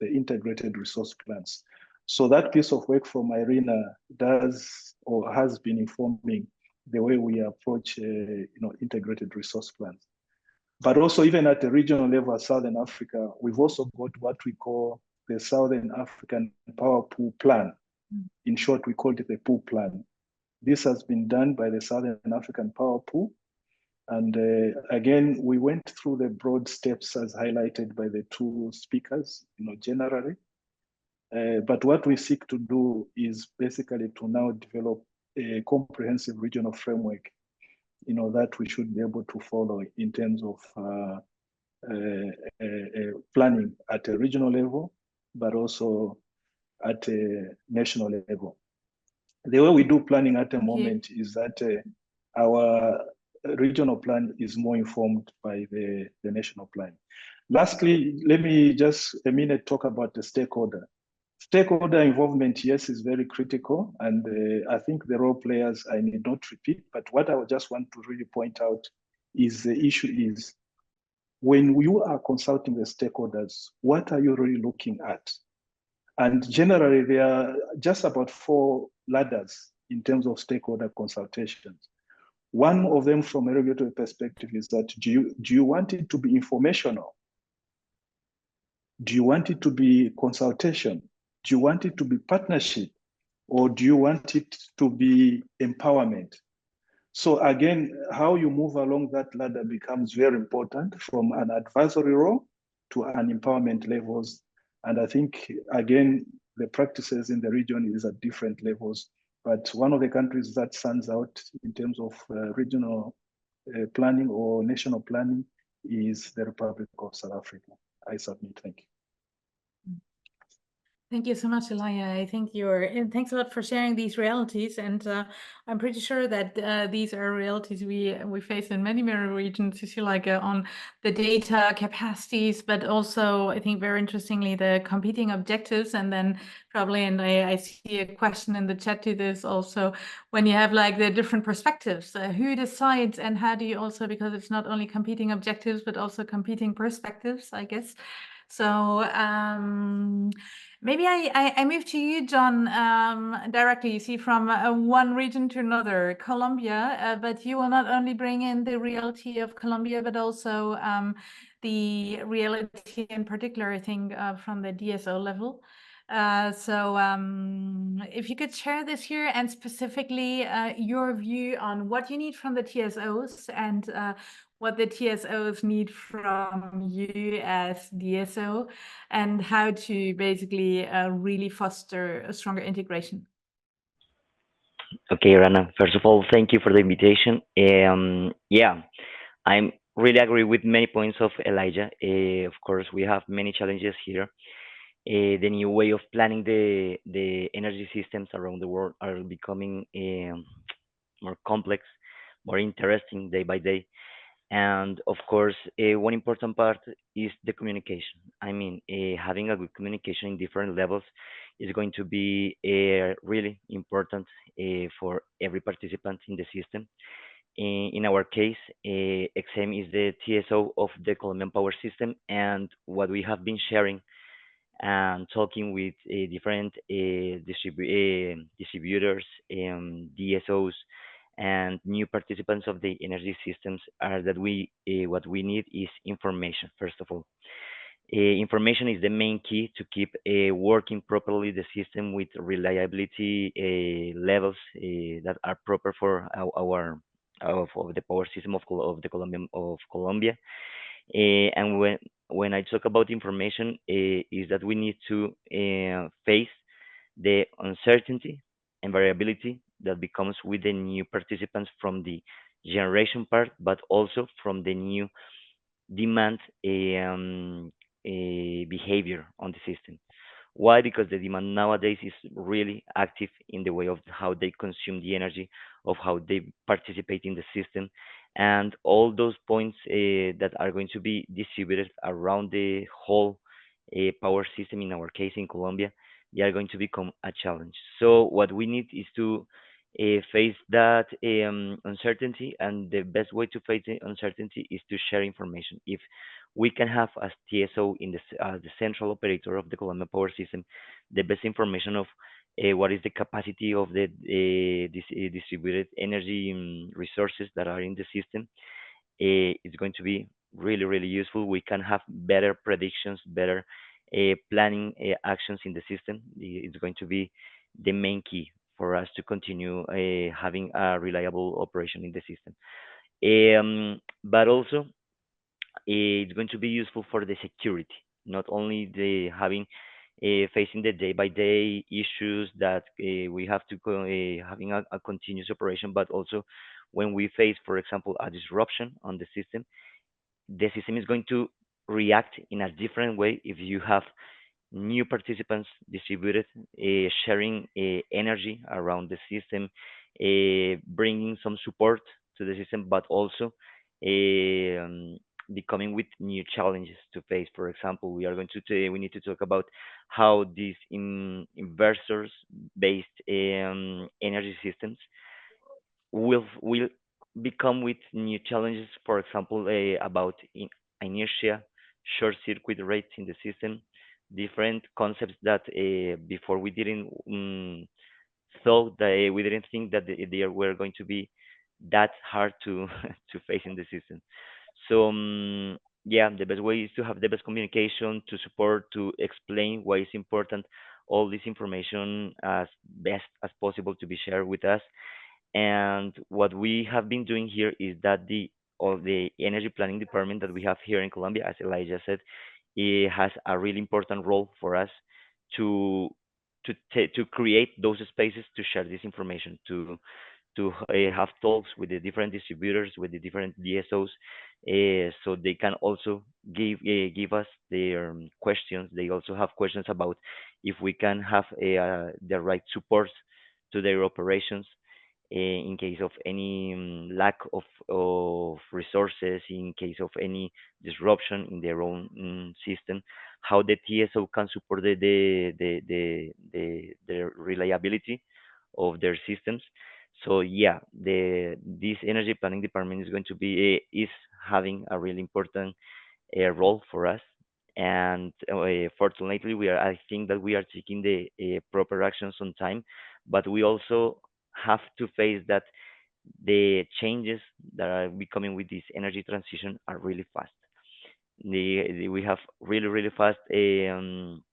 the integrated resource plans. So that piece of work from IRENA does or has been informing the way we approach integrated resource plans. But also even at the regional level, Southern Africa, we've also got what we call the Southern African Power Pool Plan. In short, we call it the Pool Plan. This has been done by the Southern African Power Pool. And again, we went through the broad steps as highlighted by the 2 speakers, generally. But what we seek to do is basically to now develop a comprehensive regional framework, that we should be able to follow in terms of planning at a regional level, but also at a national level. The way we do planning at the moment is that our regional plan is more informed by the national plan. Lastly, let me just a minute talk about the stakeholder. Stakeholder involvement, yes, is very critical. And I think the role players, I need not repeat, but what I would just want to really point out is the issue is when you are consulting the stakeholders, what are you really looking at? And generally, there are just about 4 ladders in terms of stakeholder consultations. One of them from a regulatory perspective is that do you want it to be informational? Do you want it to be consultation? Do you want it to be partnership? Or do you want it to be empowerment? So again, how you move along that ladder becomes very important from an advisory role to an empowerment levels. And I think, again, the practices in the region is at different levels. But one of the countries that stands out in terms of regional planning or national planning is the Republic of South Africa. I submit. Thank you. Thank you so much, Elia. I think and thanks a lot for sharing these realities. And I'm pretty sure that these are realities we face in many regions, you see, like on the data capacities, but also I think very interestingly, the competing objectives. And then probably, and I see a question in the chat to this also, when you have like the different perspectives, who decides and how do you also, because it's not only competing objectives, but also competing perspectives, I guess. So maybe I move to you, John, directly. You see, from one region to another, Colombia, but you will not only bring in the reality of Colombia, but also the reality in particular, I think, from the DSO level. So if you could share this here and specifically your view on what you need from the TSOs and what the TSOs need from you as DSO and how to basically really foster a stronger integration. Okay, Rana, first of all, thank you for the invitation. Yeah, I really agree with many points of Elijah. Of course, we have many challenges here. The new way of planning the energy systems around the world are becoming more complex, more interesting day by day. And of course, one important part is the communication. I mean, having a good communication in different levels is going to be really important for every participant in the system. In our case, XM is the TSO of the Colombian power system, and what we have been sharing and talking with different distributors, DSOs, and new participants of the energy systems are that what we need is information. First of all, information is the main key to keep working properly the system with reliability levels that are proper for of the power system of Colombia. And when I talk about information, is that we need to face the uncertainty and variability that becomes with the new participants from the generation part, but also from the new demand behavior on the system. Why? Because the demand nowadays is really active in the way of how they consume the energy, of how they participate in the system, and all those points that are going to be distributed around the whole power system, in our case in Colombia, they are going to become a challenge. So what we need is to face that uncertainty, and the best way to face the uncertainty is to share information. If we can have as TSO in the central operator of the Colombian power system, the best information of what is the capacity of the distributed energy resources that are in the system. It's going to be really, really useful. We can have better predictions, better planning actions in the system. It's going to be the main key for us to continue having a reliable operation in the system. But also, it's going to be useful for the security, not only the having facing the day-by-day issues that we have to having a continuous operation, but also when we face, for example, a disruption on the system is going to react in a different way if you have new participants distributed, sharing energy around the system, bringing some support to the system, but also becoming with new challenges to face. For example, we need to talk about how these inversors-based energy systems will become with new challenges. For example, about inertia, short circuit rates in the system, different concepts that before we didn't thought that we didn't think that they were going to be that hard to to face in the system. So yeah, the best way is to have the best communication, to support, to explain why it's important, all this information as best as possible to be shared with us. And what we have been doing here is that the energy planning department that we have here in Colombia, as Elijah said, it has a really important role for us to to create those spaces to share this information, to have talks with the different distributors, with the different DSOs, so they can also give us their questions. They also have questions about if we can have the right support to their operations in case of any lack of resources, in case of any disruption in their own system, how the TSO can support the reliability of their systems. So yeah, this energy planning department is going to be is having a really important role for us. And fortunately, I think that we are taking the proper actions on time, but we also have to face that the changes that are becoming with this energy transition are really fast. We have really, really fast um,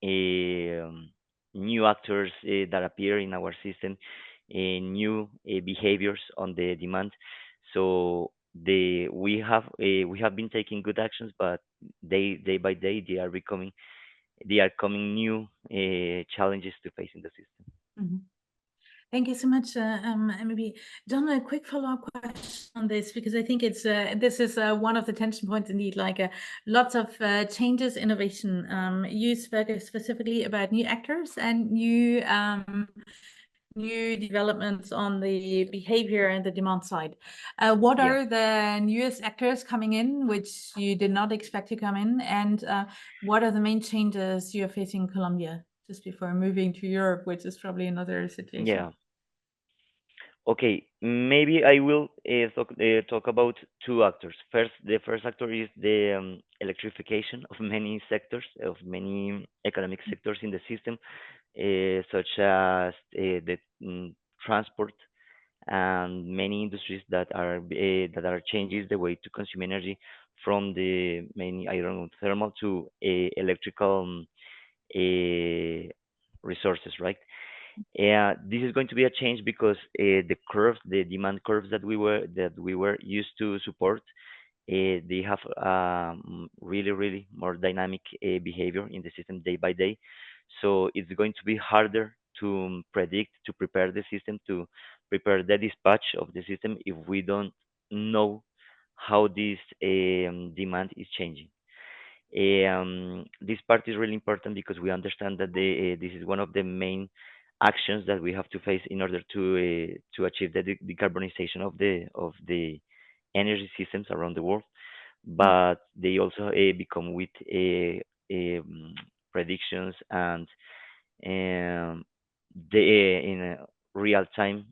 new actors that appear in our system, new behaviors on the demand. So we have been taking good actions, but day by day they are coming new challenges to face in the system. Mhm. Thank you so much. And maybe John, a quick follow-up question on this, because I think it's this is one of the tension points indeed. Like lots of changes, innovation. You spoke specifically about new actors and new developments on the behavior and the demand side. What Yeah. are the newest actors coming in, which you did not expect to come in? And what are the main changes you're facing in Colombia just before moving to Europe, which is probably another situation? Yeah. Okay, maybe I will talk about two actors. First, the first actor is the electrification of many sectors, of many economic sectors in the system, such as the transport and many industries that are changing the way to consume energy from the many, I don't know, thermal to electrical resources, right? This is going to be a change because the demand curves that we were used to support, they have really more dynamic behavior in the system day by day. So it's going to be harder to predict, to prepare the system, to prepare the dispatch of the system if we don't know how this demand is changing. This part is really important because we understand that this is one of the main actions that we have to face in order to achieve the decarbonization of the energy systems around the world. But they also become with predictions and the in real time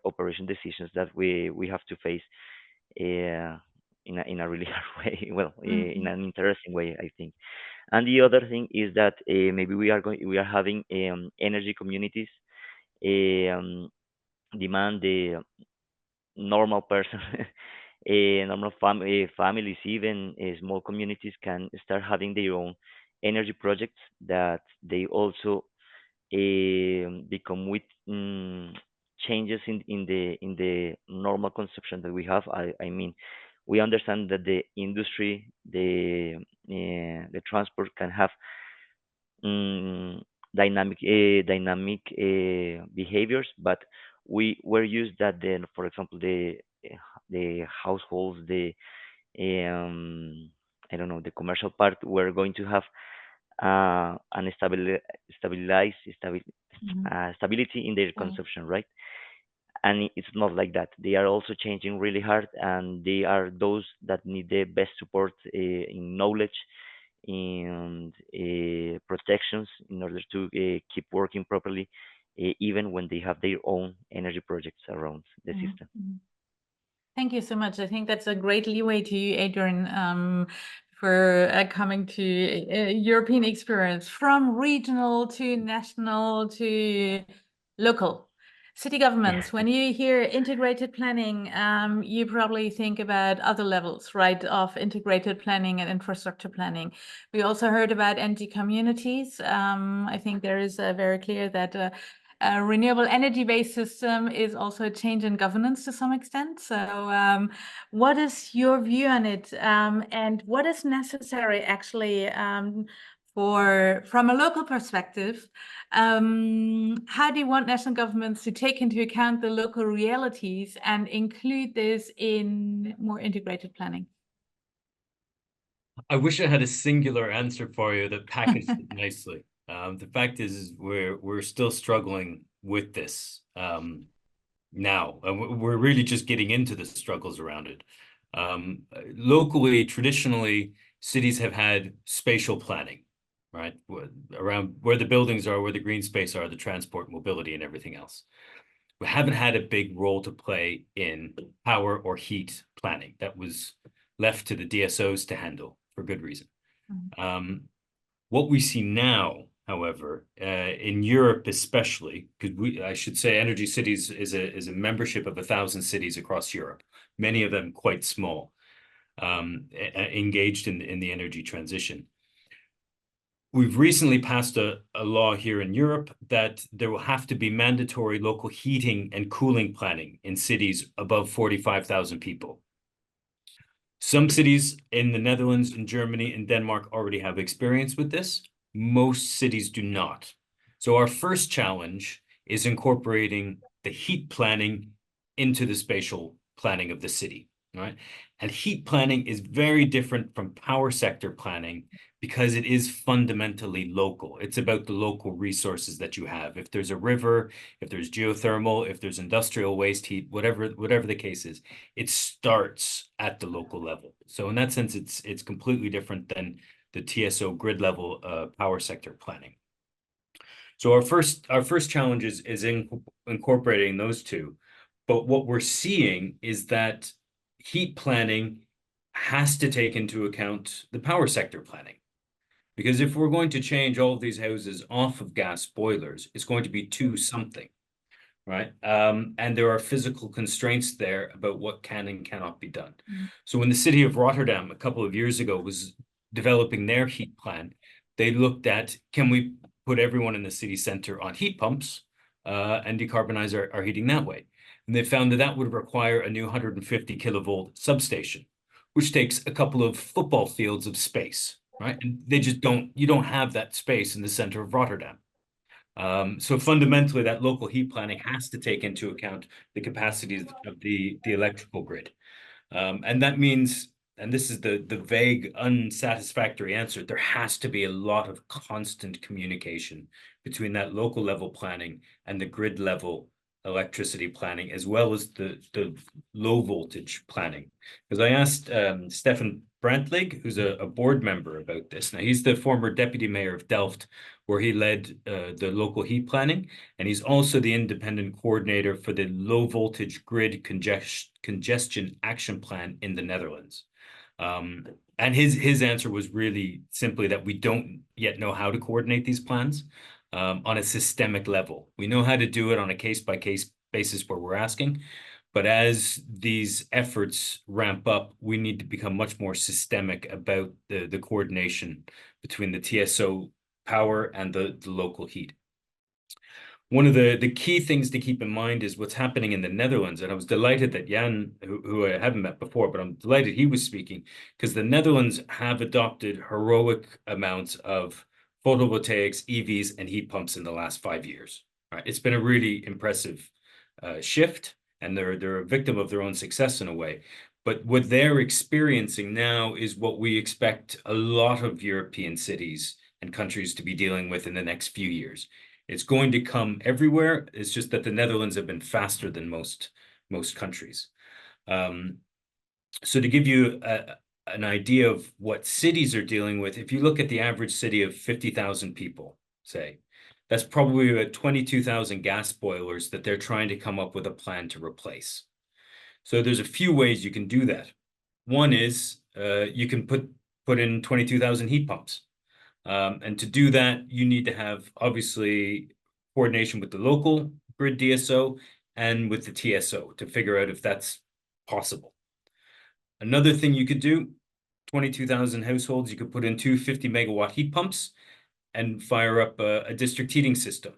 operation decisions that we have to face in a really hard way. Well, in an interesting way, I think. And the other thing is that maybe we are having energy communities demand the normal person, normal families, even small communities can start having their own energy projects that they also become with changes in the normal consumption that we have. I mean, we understand that the industry, the transport can have dynamic behaviors, but we were used that then, for example, the households, the I don't know, the commercial part, we're going to have an stability in their consumption, right? And it's not like that. They are also changing really hard, and they are those that need the best support in knowledge and protections in order to keep working properly, even when they have their own energy projects around the system. Thank you so much. I think that's a great leeway to you, Adrian, for coming to European experience from regional to national to local. City governments, when you hear integrated planning, you probably think about other levels, right, of integrated planning and infrastructure planning. We also heard about energy communities. I think there is very clear that a renewable energy-based system is also a change in governance to some extent. So what is your view on it? And what is necessary actually from a local perspective? How do you want national governments to take into account the local realities and include this in more integrated planning? I wish I had a singular answer for you that packaged it nicely. The fact is we're still struggling with this now, and we're really just getting into the struggles around it. Locally, traditionally, cities have had spatial planning, right? Around where the buildings are, where the green space are, the transport, mobility, and everything else. We haven't had a big role to play in power or heat planning. That was left to the DSOs to handle for good reason. What we see now, however, in Europe especially, because I should say Energy Cities is a membership of 1,000 cities across Europe, many of them quite small, engaged in the energy transition. We've recently passed a law here in Europe that there will have to be mandatory local heating and cooling planning in cities above 45,000 people. Some cities in the Netherlands, in Germany, and Denmark already have experience with this. Most cities do not. So our first challenge is incorporating the heat planning into the spatial planning of the city, right? And heat planning is very different from power sector planning because it is fundamentally local. It's about the local resources that you have. If there's a river, if there's geothermal, if there's industrial waste heat, whatever the case is, it starts at the local level. So in that sense, it's completely different than the TSO grid level power sector planning. So our first challenge is incorporating those two. But what we're seeing is that heat planning has to take into account the power sector planning. Because if we're going to change all of these houses off of gas boilers, it's going to be to something, right? And there are physical constraints there about what can and cannot be done. So when the city of Rotterdam a couple of years ago was developing their heat plan, they looked at, can we put everyone in the city center on heat pumps and decarbonize our heating that way? And they found that would require a new 150 kilovolt substation, which takes a couple of football fields of space, right? And they just you don't have that space in the center of Rotterdam. So fundamentally, that local heat planning has to take into account the capacities of the electrical grid. And that means, and this is the vague, unsatisfactory answer, there has to be a lot of constant communication between that local level planning and the grid level electricity planning, as well as the low voltage planning. Because I asked Stefan Brandtlig, who's a board member, about this. Now, he's the former deputy mayor of Delft, where he led the local heat planning, and he's also the independent coordinator for the low voltage grid congestion action plan in the Netherlands. And his answer was really simply that we don't yet know how to coordinate these plans on a systemic level. We know how to do it on a case-by-case basis where we're asking, but as these efforts ramp up, we need to become much more systemic about the coordination between the TSO power and the local heat. One of the key things to keep in mind is what's happening in the Netherlands. And I was delighted that Jan, who I haven't met before, but I'm delighted he was speaking, because the Netherlands have adopted heroic amounts of photovoltaics, EVs, and heat pumps in the last 5 years. Right? It's been a really impressive shift, and they're a victim of their own success in a way. But what they're experiencing now is what we expect a lot of European cities and countries to be dealing with in the next few years. It's going to come everywhere. It's just that the Netherlands have been faster than most countries. So to give you an idea of what cities are dealing with, if you look at the average city of 50,000 people, say, that's probably about 22,000 gas boilers that they're trying to come up with a plan to replace. So there's a few ways you can do that. One is you can put in 22,000 heat pumps. And to do that, you need to have, obviously, coordination with the local grid DSO and with the TSO to figure out if that's possible. Another thing you could do, 22,000 households, you could put in 2 50-megawatt heat pumps and fire up a district heating system.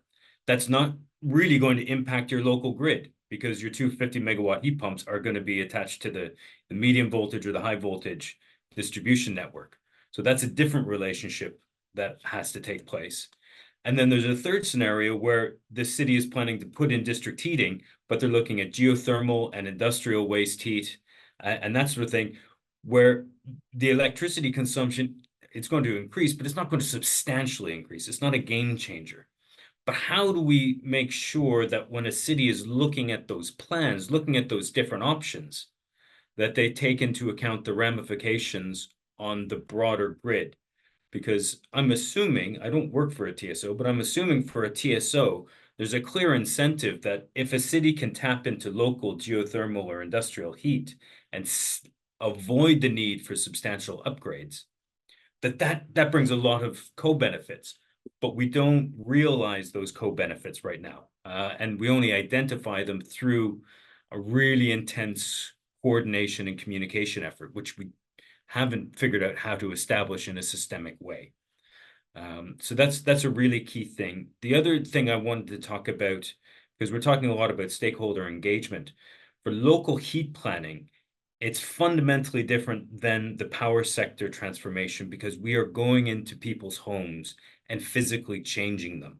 That's not really going to impact your local grid, because your 2 50-megawatt heat pumps are going to be attached to the medium voltage or the high voltage distribution network. So that's a different relationship that has to take place. And then there's a third scenario where the city is planning to put in district heating, but they're looking at geothermal and industrial waste heat and that sort of thing, where the electricity consumption, it's going to increase, but it's not going to substantially increase. It's not a game changer. But how do we make sure that when a city is looking at those plans, looking at those different options, that they take into account the ramifications on the broader grid? Because I'm assuming, I don't work for a TSO, but I'm assuming for a TSO, there's a clear incentive that if a city can tap into local geothermal or industrial heat and avoid the need for substantial upgrades, that brings a lot of co-benefits. But we don't realize those co-benefits right now. And we only identify them through a really intense coordination and communication effort, which we haven't figured out how to establish in a systemic way. So that's a really key thing. The other thing I wanted to talk about, because we're talking a lot about stakeholder engagement, for local heat planning, it's fundamentally different than the power sector transformation, because we are going into people's homes and physically changing them.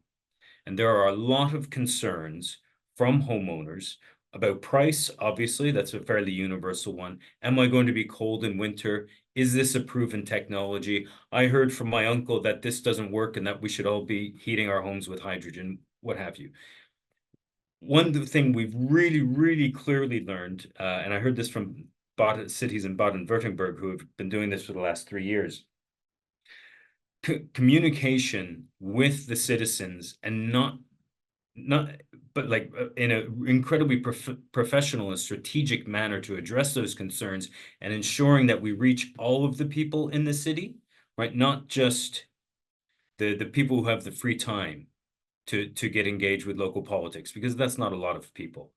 And there are a lot of concerns from homeowners about price. Obviously, that's a fairly universal one. Am I going to be cold in winter? Is this a proven technology? I heard from my uncle that this doesn't work and that we should all be heating our homes with hydrogen, what have you. One thing we've really, really clearly learned, and I heard this from cities in Baden-Württemberg who have been doing this for the last 3 years, communication with the citizens, and but like in an incredibly professional and strategic manner to address those concerns and ensuring that we reach all of the people in the city, right? Not just the people who have the free time to get engaged with local politics, because that's not a lot of people.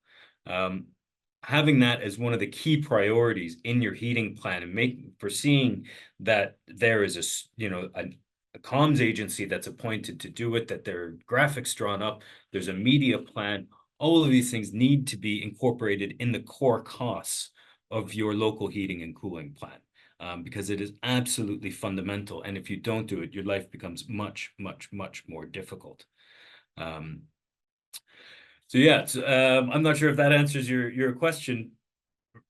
Having that as one of the key priorities in your heating plan and foreseeing that there is a comms agency that's appointed to do it, that there are graphics drawn up, there's a media plan. All of these things need to be incorporated in the core costs of your local heating and cooling plan. because it is absolutely fundamental. And if you don't do it, your life becomes much, much, much more difficult. So yeah, I'm not sure if that answers your question,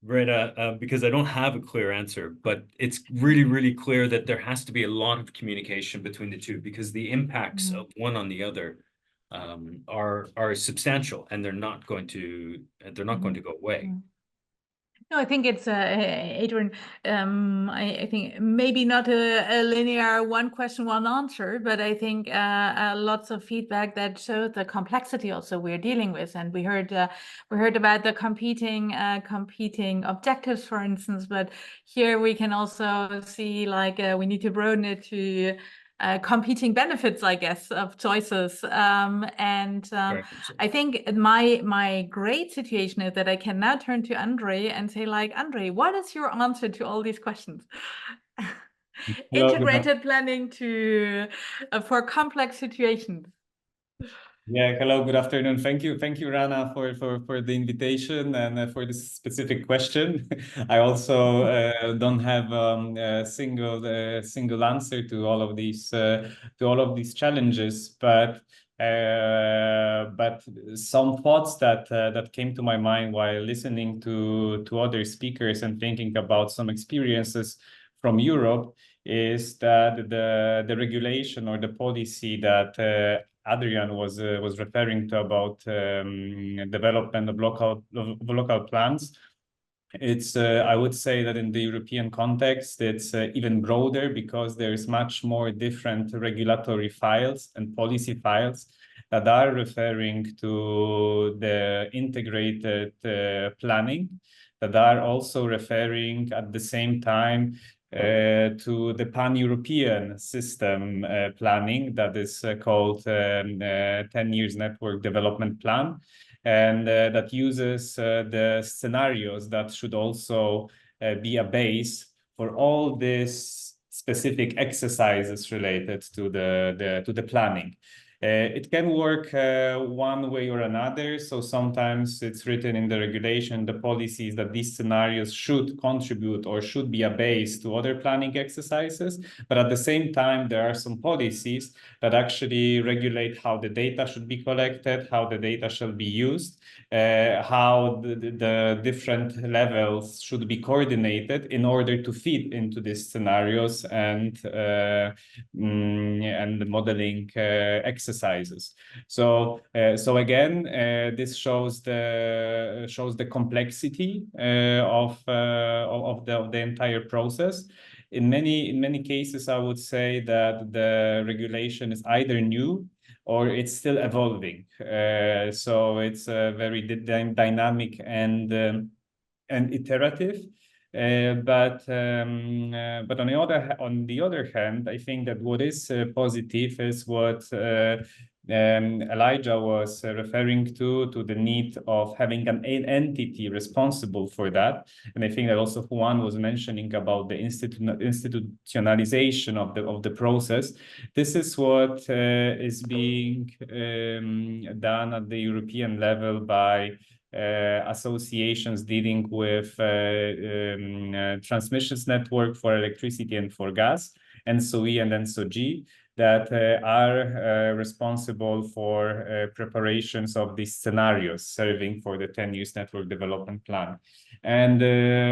Rena, because I don't have a clear answer, but it's really, really clear that there has to be a lot of communication between the two, because the impacts of one on the other are substantial, and they're not going to go away. No, I think it's Adrian. I think maybe not a linear one question, one answer, but I think lots of feedback that showed the complexity also we're dealing with, and we heard about the competing objectives, for instance. But here we can also see like we need to broaden it to competing benefits, I guess, of choices. I think my great situation is that I can now turn to Andre and say, like, Andre, what is your answer to all these questions? Integrated planning for complex situations. Yeah, hello, good afternoon. Thank you, Rana, for the invitation and for this specific question. I also don't have a single answer to all of these challenges, but some thoughts that came to my mind while listening to other speakers and thinking about some experiences from Europe is that the regulation or the policy that Adrian was referring to about development of local plans. It's I would say that in the European context, it's even broader, because there's much more different regulatory files and policy files that are referring to the integrated planning, that are also referring at the same time to the pan-European system planning that is called 10 Years Network Development Plan, and that uses the scenarios that should also be a base for all these specific exercises related to the planning. It can work one way or another. So sometimes it's written in the regulation, the policies, that these scenarios should contribute or should be a base to other planning exercises. But at the same time, there are some policies that actually regulate how the data should be collected, how the data shall be used, how the different levels should be coordinated in order to fit into these scenarios and the modeling exercises. So again, this shows the complexity of the entire process. In many cases, I would say that the regulation is either new or it's still evolving. So it's very dynamic and iterative. But on the other hand, I think that what is positive is what Elijah was referring to the need of having an entity responsible for that. And I think that also Juan was mentioning about the institutionalization of the process. This is what is being done at the European level by associations dealing with transmissions network for electricity and for gas, ENSO-E and ENSO-G, that are responsible for preparations of these scenarios serving for the 10 Years Network Development Plan. And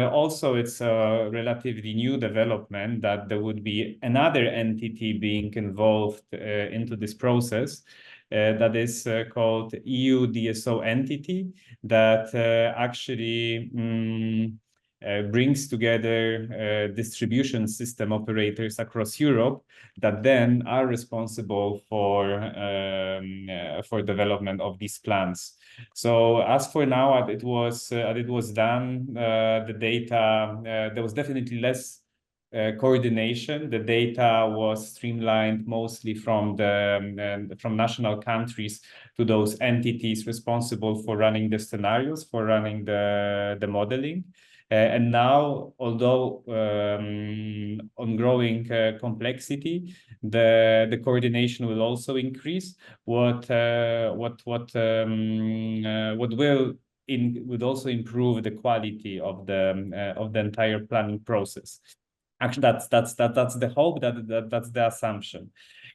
also it's a relatively new development that there would be another entity being involved into this process. That is called EU DSO entity, that actually brings together distribution system operators across Europe that then are responsible for development of these plans. So as for now, it was done, the data, there was definitely less coordination. The data was streamlined mostly from national countries to those entities responsible for running the scenarios, for running the modeling. And now, although on growing complexity, the coordination will also increase. What would also improve the quality of the entire planning process. Actually, that's the hope, that's the assumption.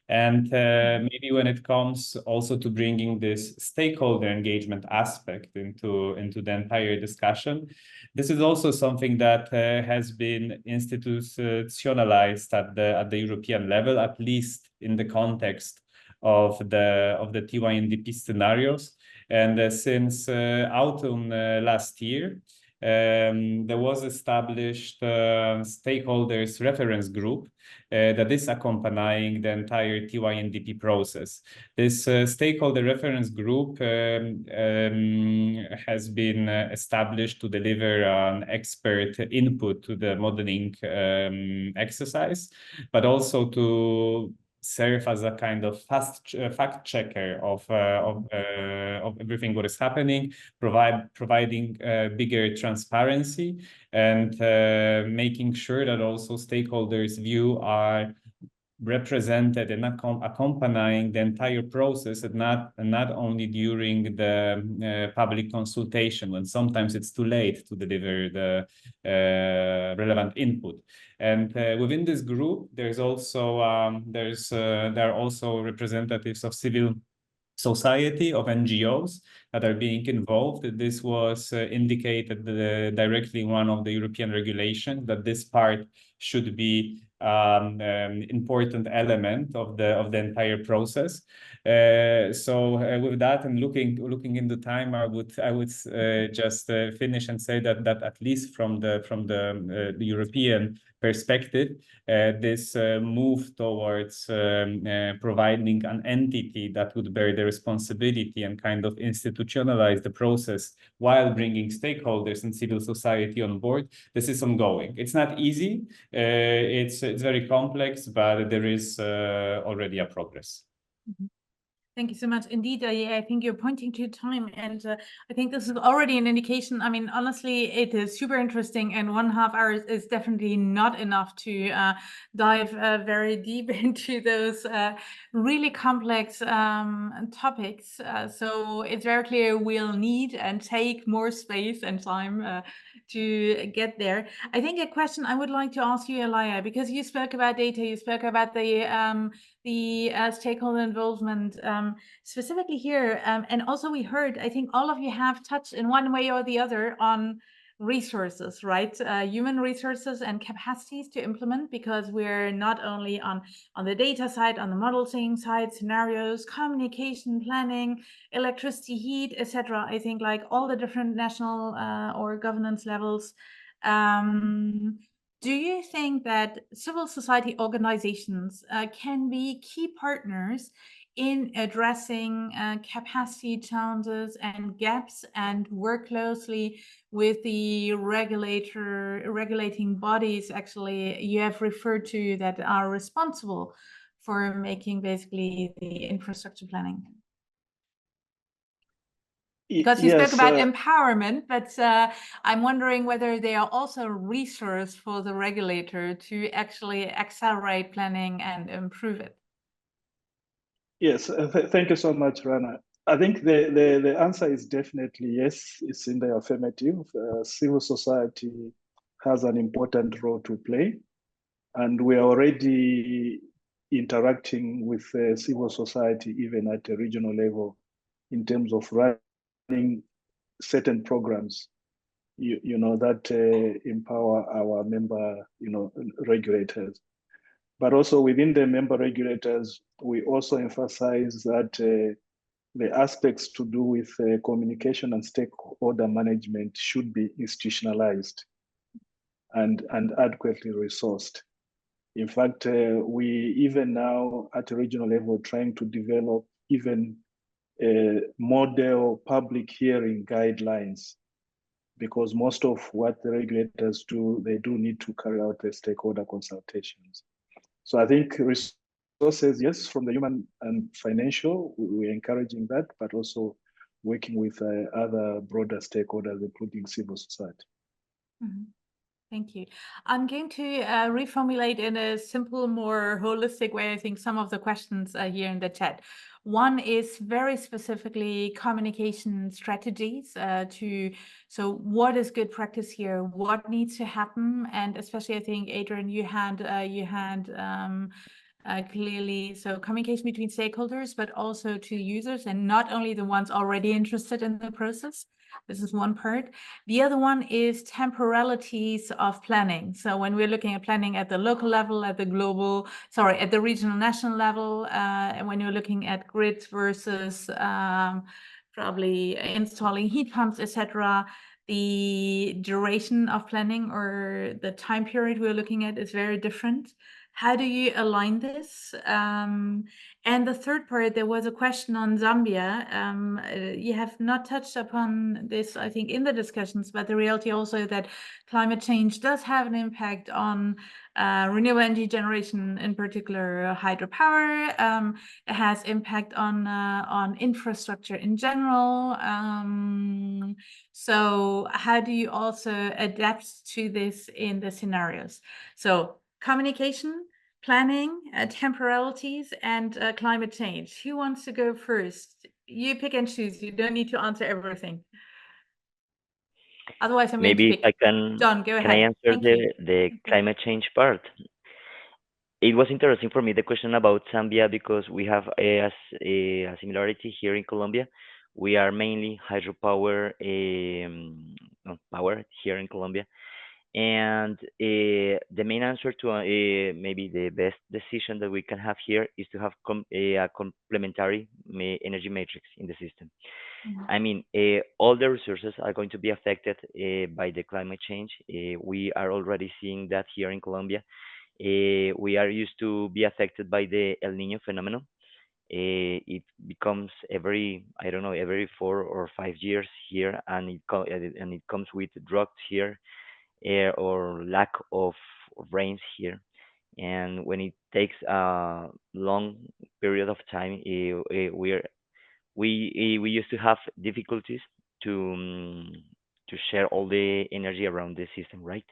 And maybe when it comes also to bringing this stakeholder engagement aspect into the entire discussion, this is also something that has been institutionalized at the European level, at least in the context of the TYNDP scenarios. And since autumn last year, there was established stakeholders reference group that is accompanying the entire TYNDP process. This stakeholder reference group has been established to deliver an expert input to the modeling exercise, but also to serve as a kind of fact checker of everything what is happening, providing bigger transparency, and making sure that also stakeholders' view are represented and accompanying the entire process, and not only during the public consultation, when sometimes it's too late to deliver the relevant input. And within this group, there are also representatives of civil society, of NGOs that are being involved. This was indicated directly in one of the European regulations, that this part should be important element of the entire process. So with that, and looking into time, I would just finish and say that at least from the European perspective, this move towards providing an entity that would bear the responsibility and kind of institutionalize the process while bringing stakeholders and civil society on board, this is ongoing. It's not easy, it's very complex, but there is already a progress. Mm-hmm. Thank you so much. Indeed, I think you're pointing to time, and I think this is already an indication. I mean, honestly, it is super interesting, and 1.5 hours is definitely not enough to dive very deep into those really complex topics. So it's very clear we'll need and take more space and time to get there. I think a question I would like to ask you, Elia, because you spoke about data, you spoke about the stakeholder involvement specifically here, and also we heard, I think all of you have touched in one way or the other on resources, right? Human resources and capacities to implement, because we're not only on the data side, on the modeling side, scenarios, communication, planning, electricity, heat, etc. I think like all the different national or governance levels. Do you think that civil society organizations can be key partners in addressing capacity challenges and gaps, and work closely with the regulating bodies actually you have referred to that are responsible for making basically the infrastructure planning? Because you spoke about empowerment, but I'm wondering whether they are also a resource for the regulator to actually accelerate planning and improve it. Yes, thank you so much, Rana. I think the answer is definitely yes, it's in the affirmative. Civil society has an important role to play, and we are already interacting with civil society even at a regional level in terms of running certain programs, you know, that empower our member, regulators. But also within the member regulators, we also emphasize that the aspects to do with communication and stakeholder management should be institutionalized and adequately resourced. In fact, we even now at a regional level trying to develop even model public hearing guidelines, because most of what the regulators do, they do need to carry out the stakeholder consultations. So I think resources, yes, from the human and financial, we're encouraging that, but also working with other broader stakeholders, including civil society. Mm-hmm. Thank you. I'm going to reformulate in a simple, more holistic way, I think, some of the questions here in the chat. One is very specifically communication strategies so what is good practice here? What needs to happen? And especially, I think, Adrian, you had clearly, so communication between stakeholders, but also to users, and not only the ones already interested in the process. This is one part. The other one is temporalities of planning. So when we're looking at planning at the local level, at the regional, national level, and when you're looking at grids versus probably installing heat pumps, etc., the duration of planning or the time period we're looking at is very different. How do you align this? And the third part, there was a question on Zambia. You have not touched upon this, I think, in the discussions, but the reality also that climate change does have an impact on renewable energy generation, in particular hydropower. It has impact on infrastructure in general. So how do you also adapt to this in the scenarios? So communication, planning, temporalities, and climate change. Who wants to go first? You pick and choose. You don't need to answer everything. Otherwise, I'm Maybe going to pick. John, go ahead. Can I answer the climate change part? It was interesting for me, the question about Zambia, because we have a similarity here in Colombia. We are mainly hydropower power here in Colombia. And the main answer to maybe the best decision that we can have here is to have a complementary energy matrix in the system. I mean, all the resources are going to be affected by the climate change. We are already seeing that here in Colombia. We are used to be affected by the El Niño phenomenon. It becomes every 4 or 5 years here, and it comes with droughts here, or lack of rains here. And when it takes a long period of time, we used to have difficulties to share all the energy around the system, right?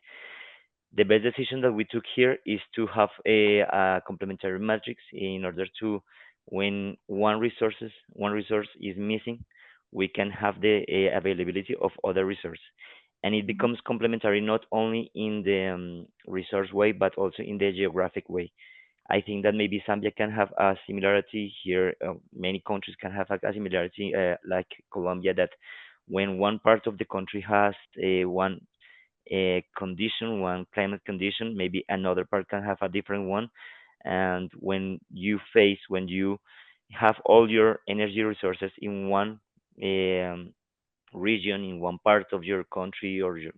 The best decision that we took here is to have a complementary matrix in order to, when one resource is missing, we can have the availability of other resources. And it becomes complementary not only in the resource way, but also in the geographic way. I think that maybe Zambia can have a similarity here. Many countries can have a similarity, like Colombia, that when one part of the country has one climate condition, maybe another part can have a different one. And when you have all your energy resources in one region, in one part of your country or your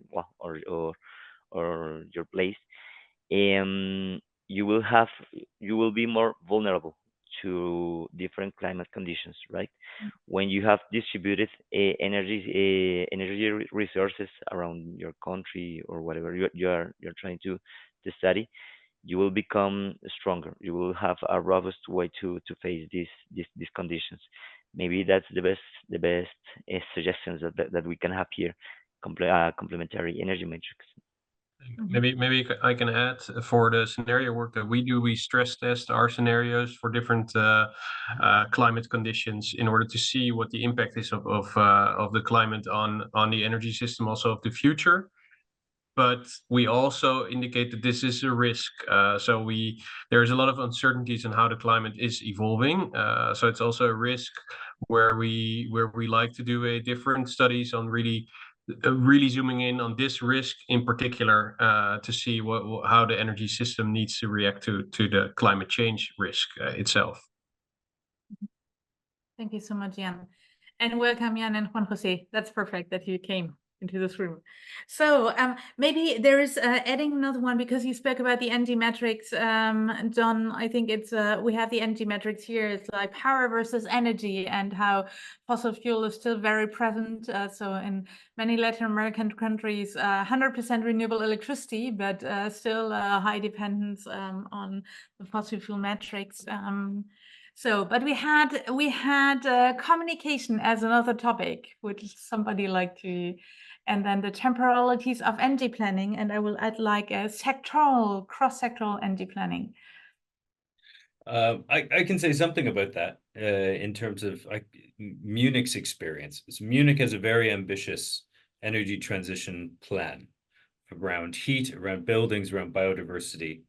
place, you will be more vulnerable to different climate conditions, right? When you have distributed energy resources around your country or whatever you're trying to study, you will become stronger. You will have a robust way to face these conditions. Maybe that's the best suggestions that we can have here. Complementary energy matrix. Maybe I can add, for the scenario work that we do, we stress test our scenarios for different climate conditions in order to see what the impact is of the climate on the energy system, also of the future. But we also indicate that this is a risk. So there's a lot of uncertainties in how the climate is evolving. So it's also a risk where we like to do different studies on really zooming in on this risk in particular, to see how the energy system needs to react to the climate change risk itself. Thank you so much, Jan. And welcome, Jan and Juan Jose. That's perfect that you came into this room. So maybe there is adding another one, because you spoke about the energy metrics, John. I think it's we have the energy metrics here. It's like power versus energy, and how fossil fuel is still very present. So in many Latin American countries, 100% renewable electricity, but still high dependence on the fossil fuel metrics. But we had communication as another topic. Would somebody like to and then the temporalities of energy planning, and I will add like a sectoral, cross-sectoral energy planning. I can say something about that in terms of Munich's experience. So Munich has a very ambitious energy transition plan around heat, around buildings, around biodiversity.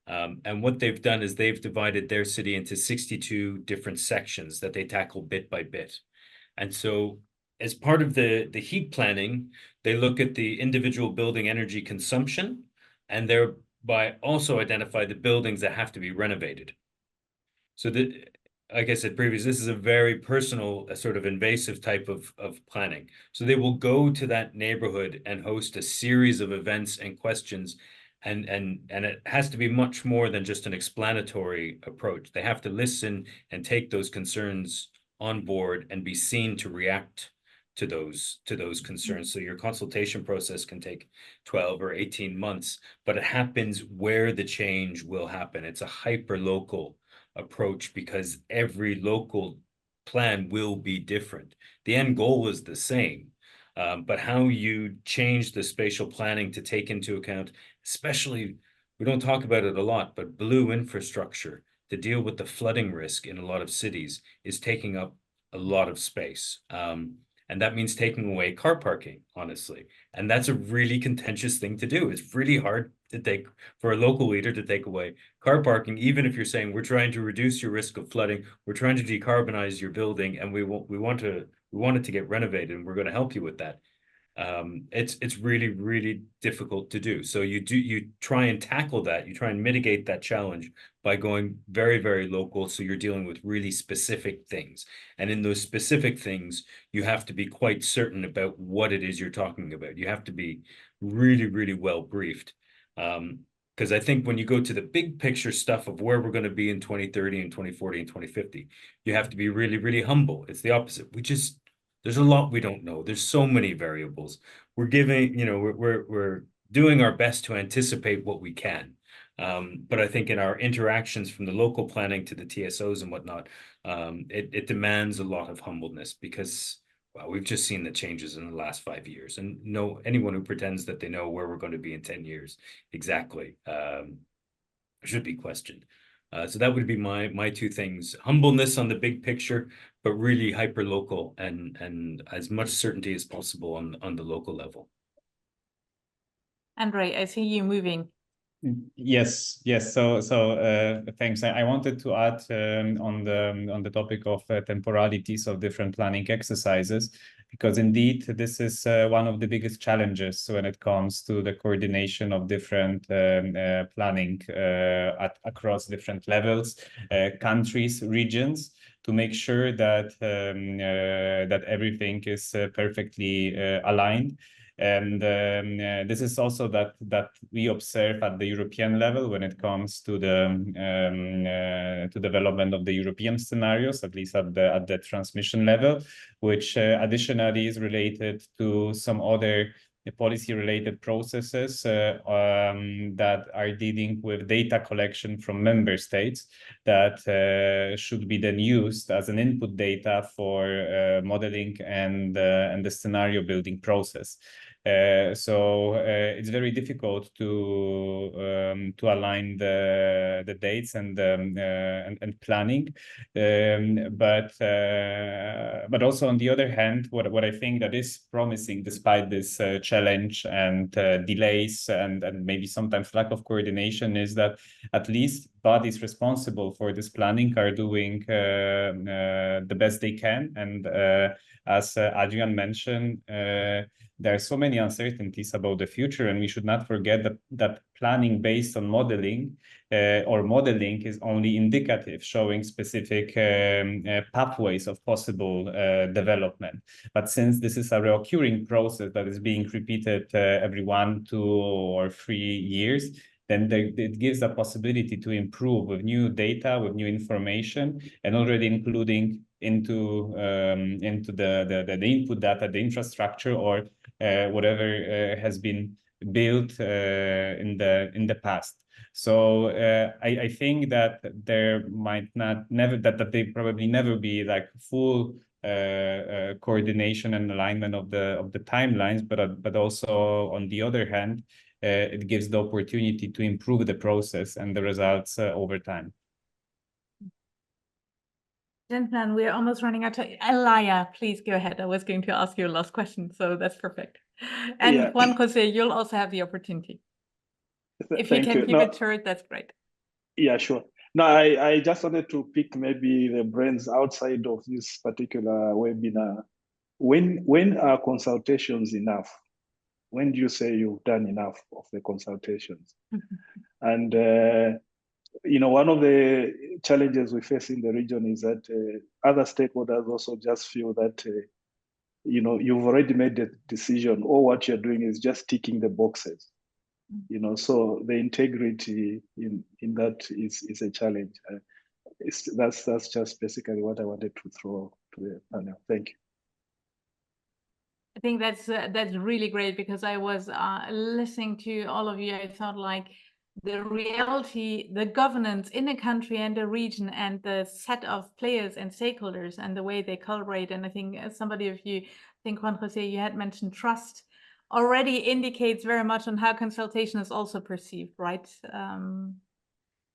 And what they've done is they've divided their city into 62 different sections that they tackle bit by bit. And so as part of the heat planning, they look at the individual building energy consumption and thereby also identify the buildings that have to be renovated. So like I said previously, this is a very personal, sort of invasive type of planning. So they will go to that neighborhood and host a series of events and questions, and it has to be much more than just an explanatory approach. They have to listen and take those concerns on board and be seen to react to those concerns. So your consultation process can take 12 or 18 months, but it happens where the change will happen. It's a hyper-local approach because every local plan will be different. The end goal is the same, but how you change the spatial planning to take into account, especially, we don't talk about it a lot, but blue infrastructure to deal with the flooding risk in a lot of cities is taking up a lot of space. And that means taking away car parking, honestly. And that's a really contentious thing to do. It's really hard to take for a local leader to take away car parking, even if you're saying we're trying to reduce your risk of flooding, we're trying to decarbonize your building, and we want it to get renovated, and we're going to help you with that. It's really, really difficult to do. So you try and tackle that, you try and mitigate that challenge by going very, very local. So you're dealing with really specific things. And in those specific things, you have to be quite certain about what it is you're talking about. You have to be really, really well briefed. Because I think when you go to the big picture stuff of where we're going to be in 2030 and 2040 and 2050, you have to be really, really humble. It's the opposite. There's a lot we don't know. There's so many variables. We're doing our best to anticipate what we can. But I think in our interactions from the local planning to the TSOs and whatnot, it demands a lot of humbleness because, well, we've just seen the changes in the last 5 years, and anyone who pretends that they know where we're going to be in 10 years exactly should be questioned. So that would be my two things: humbleness on the big picture, but really hyper local and as much certainty as possible on the local level. Andre, I see you moving. Yes. So thanks. I wanted to add on the topic of temporalities of different planning exercises, because indeed this is one of the biggest challenges when it comes to the coordination of different planning across different levels, countries, regions, to make sure that that everything is perfectly aligned. And this is also that we observe at the European level when it comes to the to development of the European scenarios, at least at the transmission level, which additionally is related to some other policy-related processes that are dealing with data collection from member states that should be then used as an input data for modeling and the scenario building process. So it's very difficult to align the dates and planning, but also on the other hand, what I think that is promising despite this challenge and delays and maybe sometimes lack of coordination is that at least bodies responsible for this planning are doing the best they can. And as Adrian mentioned, there are so many uncertainties about the future, and we should not forget that planning based on modeling or modeling is only indicative, showing specific pathways of possible development. But since this is a recurring process that is being repeated every 1, 2, or 3 years, then it gives a possibility to improve with new data, with new information, and already including into the input data, the infrastructure, or whatever has been built in the past. So I think that there might not never that they probably never be like full coordination and alignment of the timelines, but also on the other hand, it gives the opportunity to improve the process and the results over time. Gentlemen, we're almost running out of Elia, please go ahead. I was going to ask you a last question, so that's perfect. And Yeah. Juan Jose, you'll also have the opportunity. If you can keep it short, that's great. Yeah, sure. No, I just wanted to pick maybe the brains outside of this particular webinar. When are consultations enough? When do you say you've done enough of the consultations? And one of the challenges we face in the region is that other stakeholders also just feel that you've already made the decision, or what you're doing is just ticking the boxes. So the integrity in that is a challenge. That's just basically what I wanted to throw to the panel. Thank you. I think that's really great, because I was listening to all of you. I thought like the reality, the governance in a country and a region, and the set of players and stakeholders and the way they collaborate. And I think somebody of you, I think Juan Jose, you had mentioned trust, already indicates very much on how consultation is also perceived, right?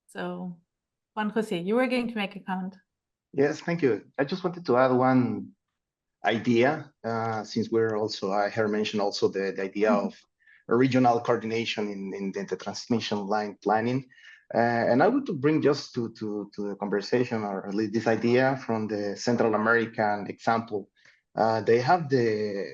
So Juan Jose, you were going to make a comment. Yes, thank you. I just wanted to add one idea, since we're also, I heard mention also the idea of regional coordination in the transmission line planning. And I would bring just to the conversation, or at least this idea from the Central American example. They have the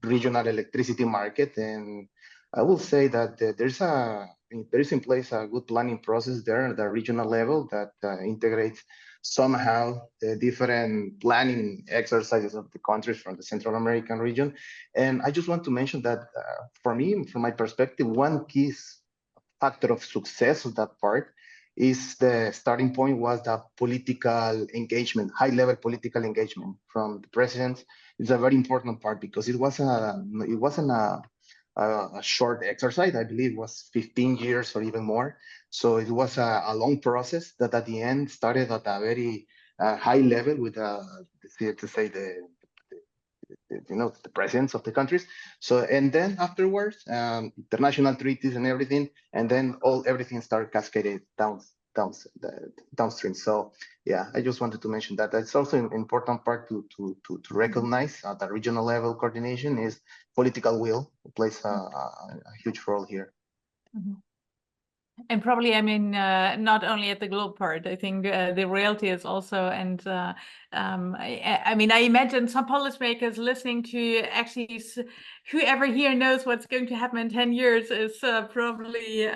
regional electricity market, and I will say that there is in place a good planning process there at the regional level that integrates somehow the different planning exercises of the countries from the Central American region. And I just want to mention that for me, from my perspective, one key factor of success of that part is the starting point was the political engagement, high-level political engagement from the president. It's a very important part, because it wasn't a short exercise. I believe it was 15 years or even more. So it was a long process that at the end started at a very high level with the presidents of the countries. So, and then afterwards, international treaties and everything, and then everything started cascading downstream. So yeah, I just wanted to mention that. That's also an important part to recognize at the regional level. Coordination is political will plays a huge role here. And probably, I mean, not only at the global part, I think the reality is also, and I mean, I imagine some policymakers listening to actually, whoever here knows what's going to happen in 10 years is probably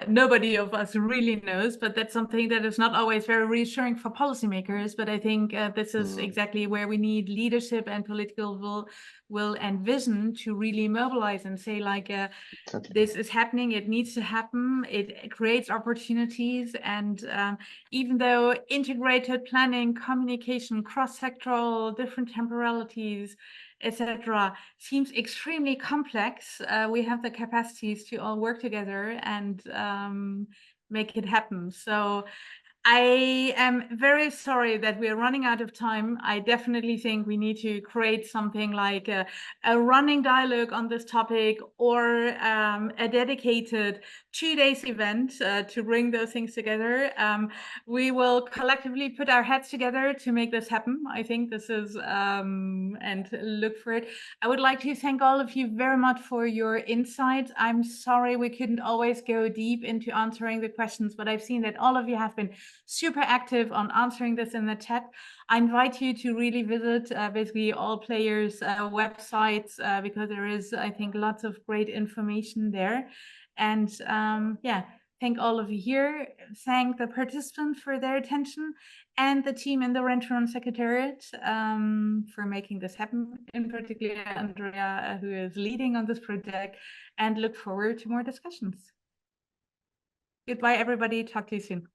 nobody of us really knows, but that's something that is not always very reassuring for policymakers. But I think this is exactly where we need leadership and political will and vision to really mobilize and say, like, this is happening, it needs to happen, it creates opportunities. And even though integrated planning, communication, cross-sectoral, different temporalities, etc., seems extremely complex, we have the capacities to all work together and make it happen. So I am very sorry that we're running out of time. I definitely think we need to create something like a running dialogue on this topic, or a dedicated 2 days event to bring those things together. We will collectively put our heads together to make this happen. I think this is, and look for it. I would like to thank all of you very much for your insights. I'm sorry we couldn't always go deep into answering the questions, but I've seen that all of you have been super active on answering this in the chat. I invite you to really visit basically all players' websites, because there is, I think, lots of great information there. And yeah, thank all of you here. Thank the participants for their attention, and the team in the Rent-A-Run Secretariat for making this happen, in particular Andrea, who is leading on this project, and look forward to more discussions. Goodbye, everybody. Talk to you soon.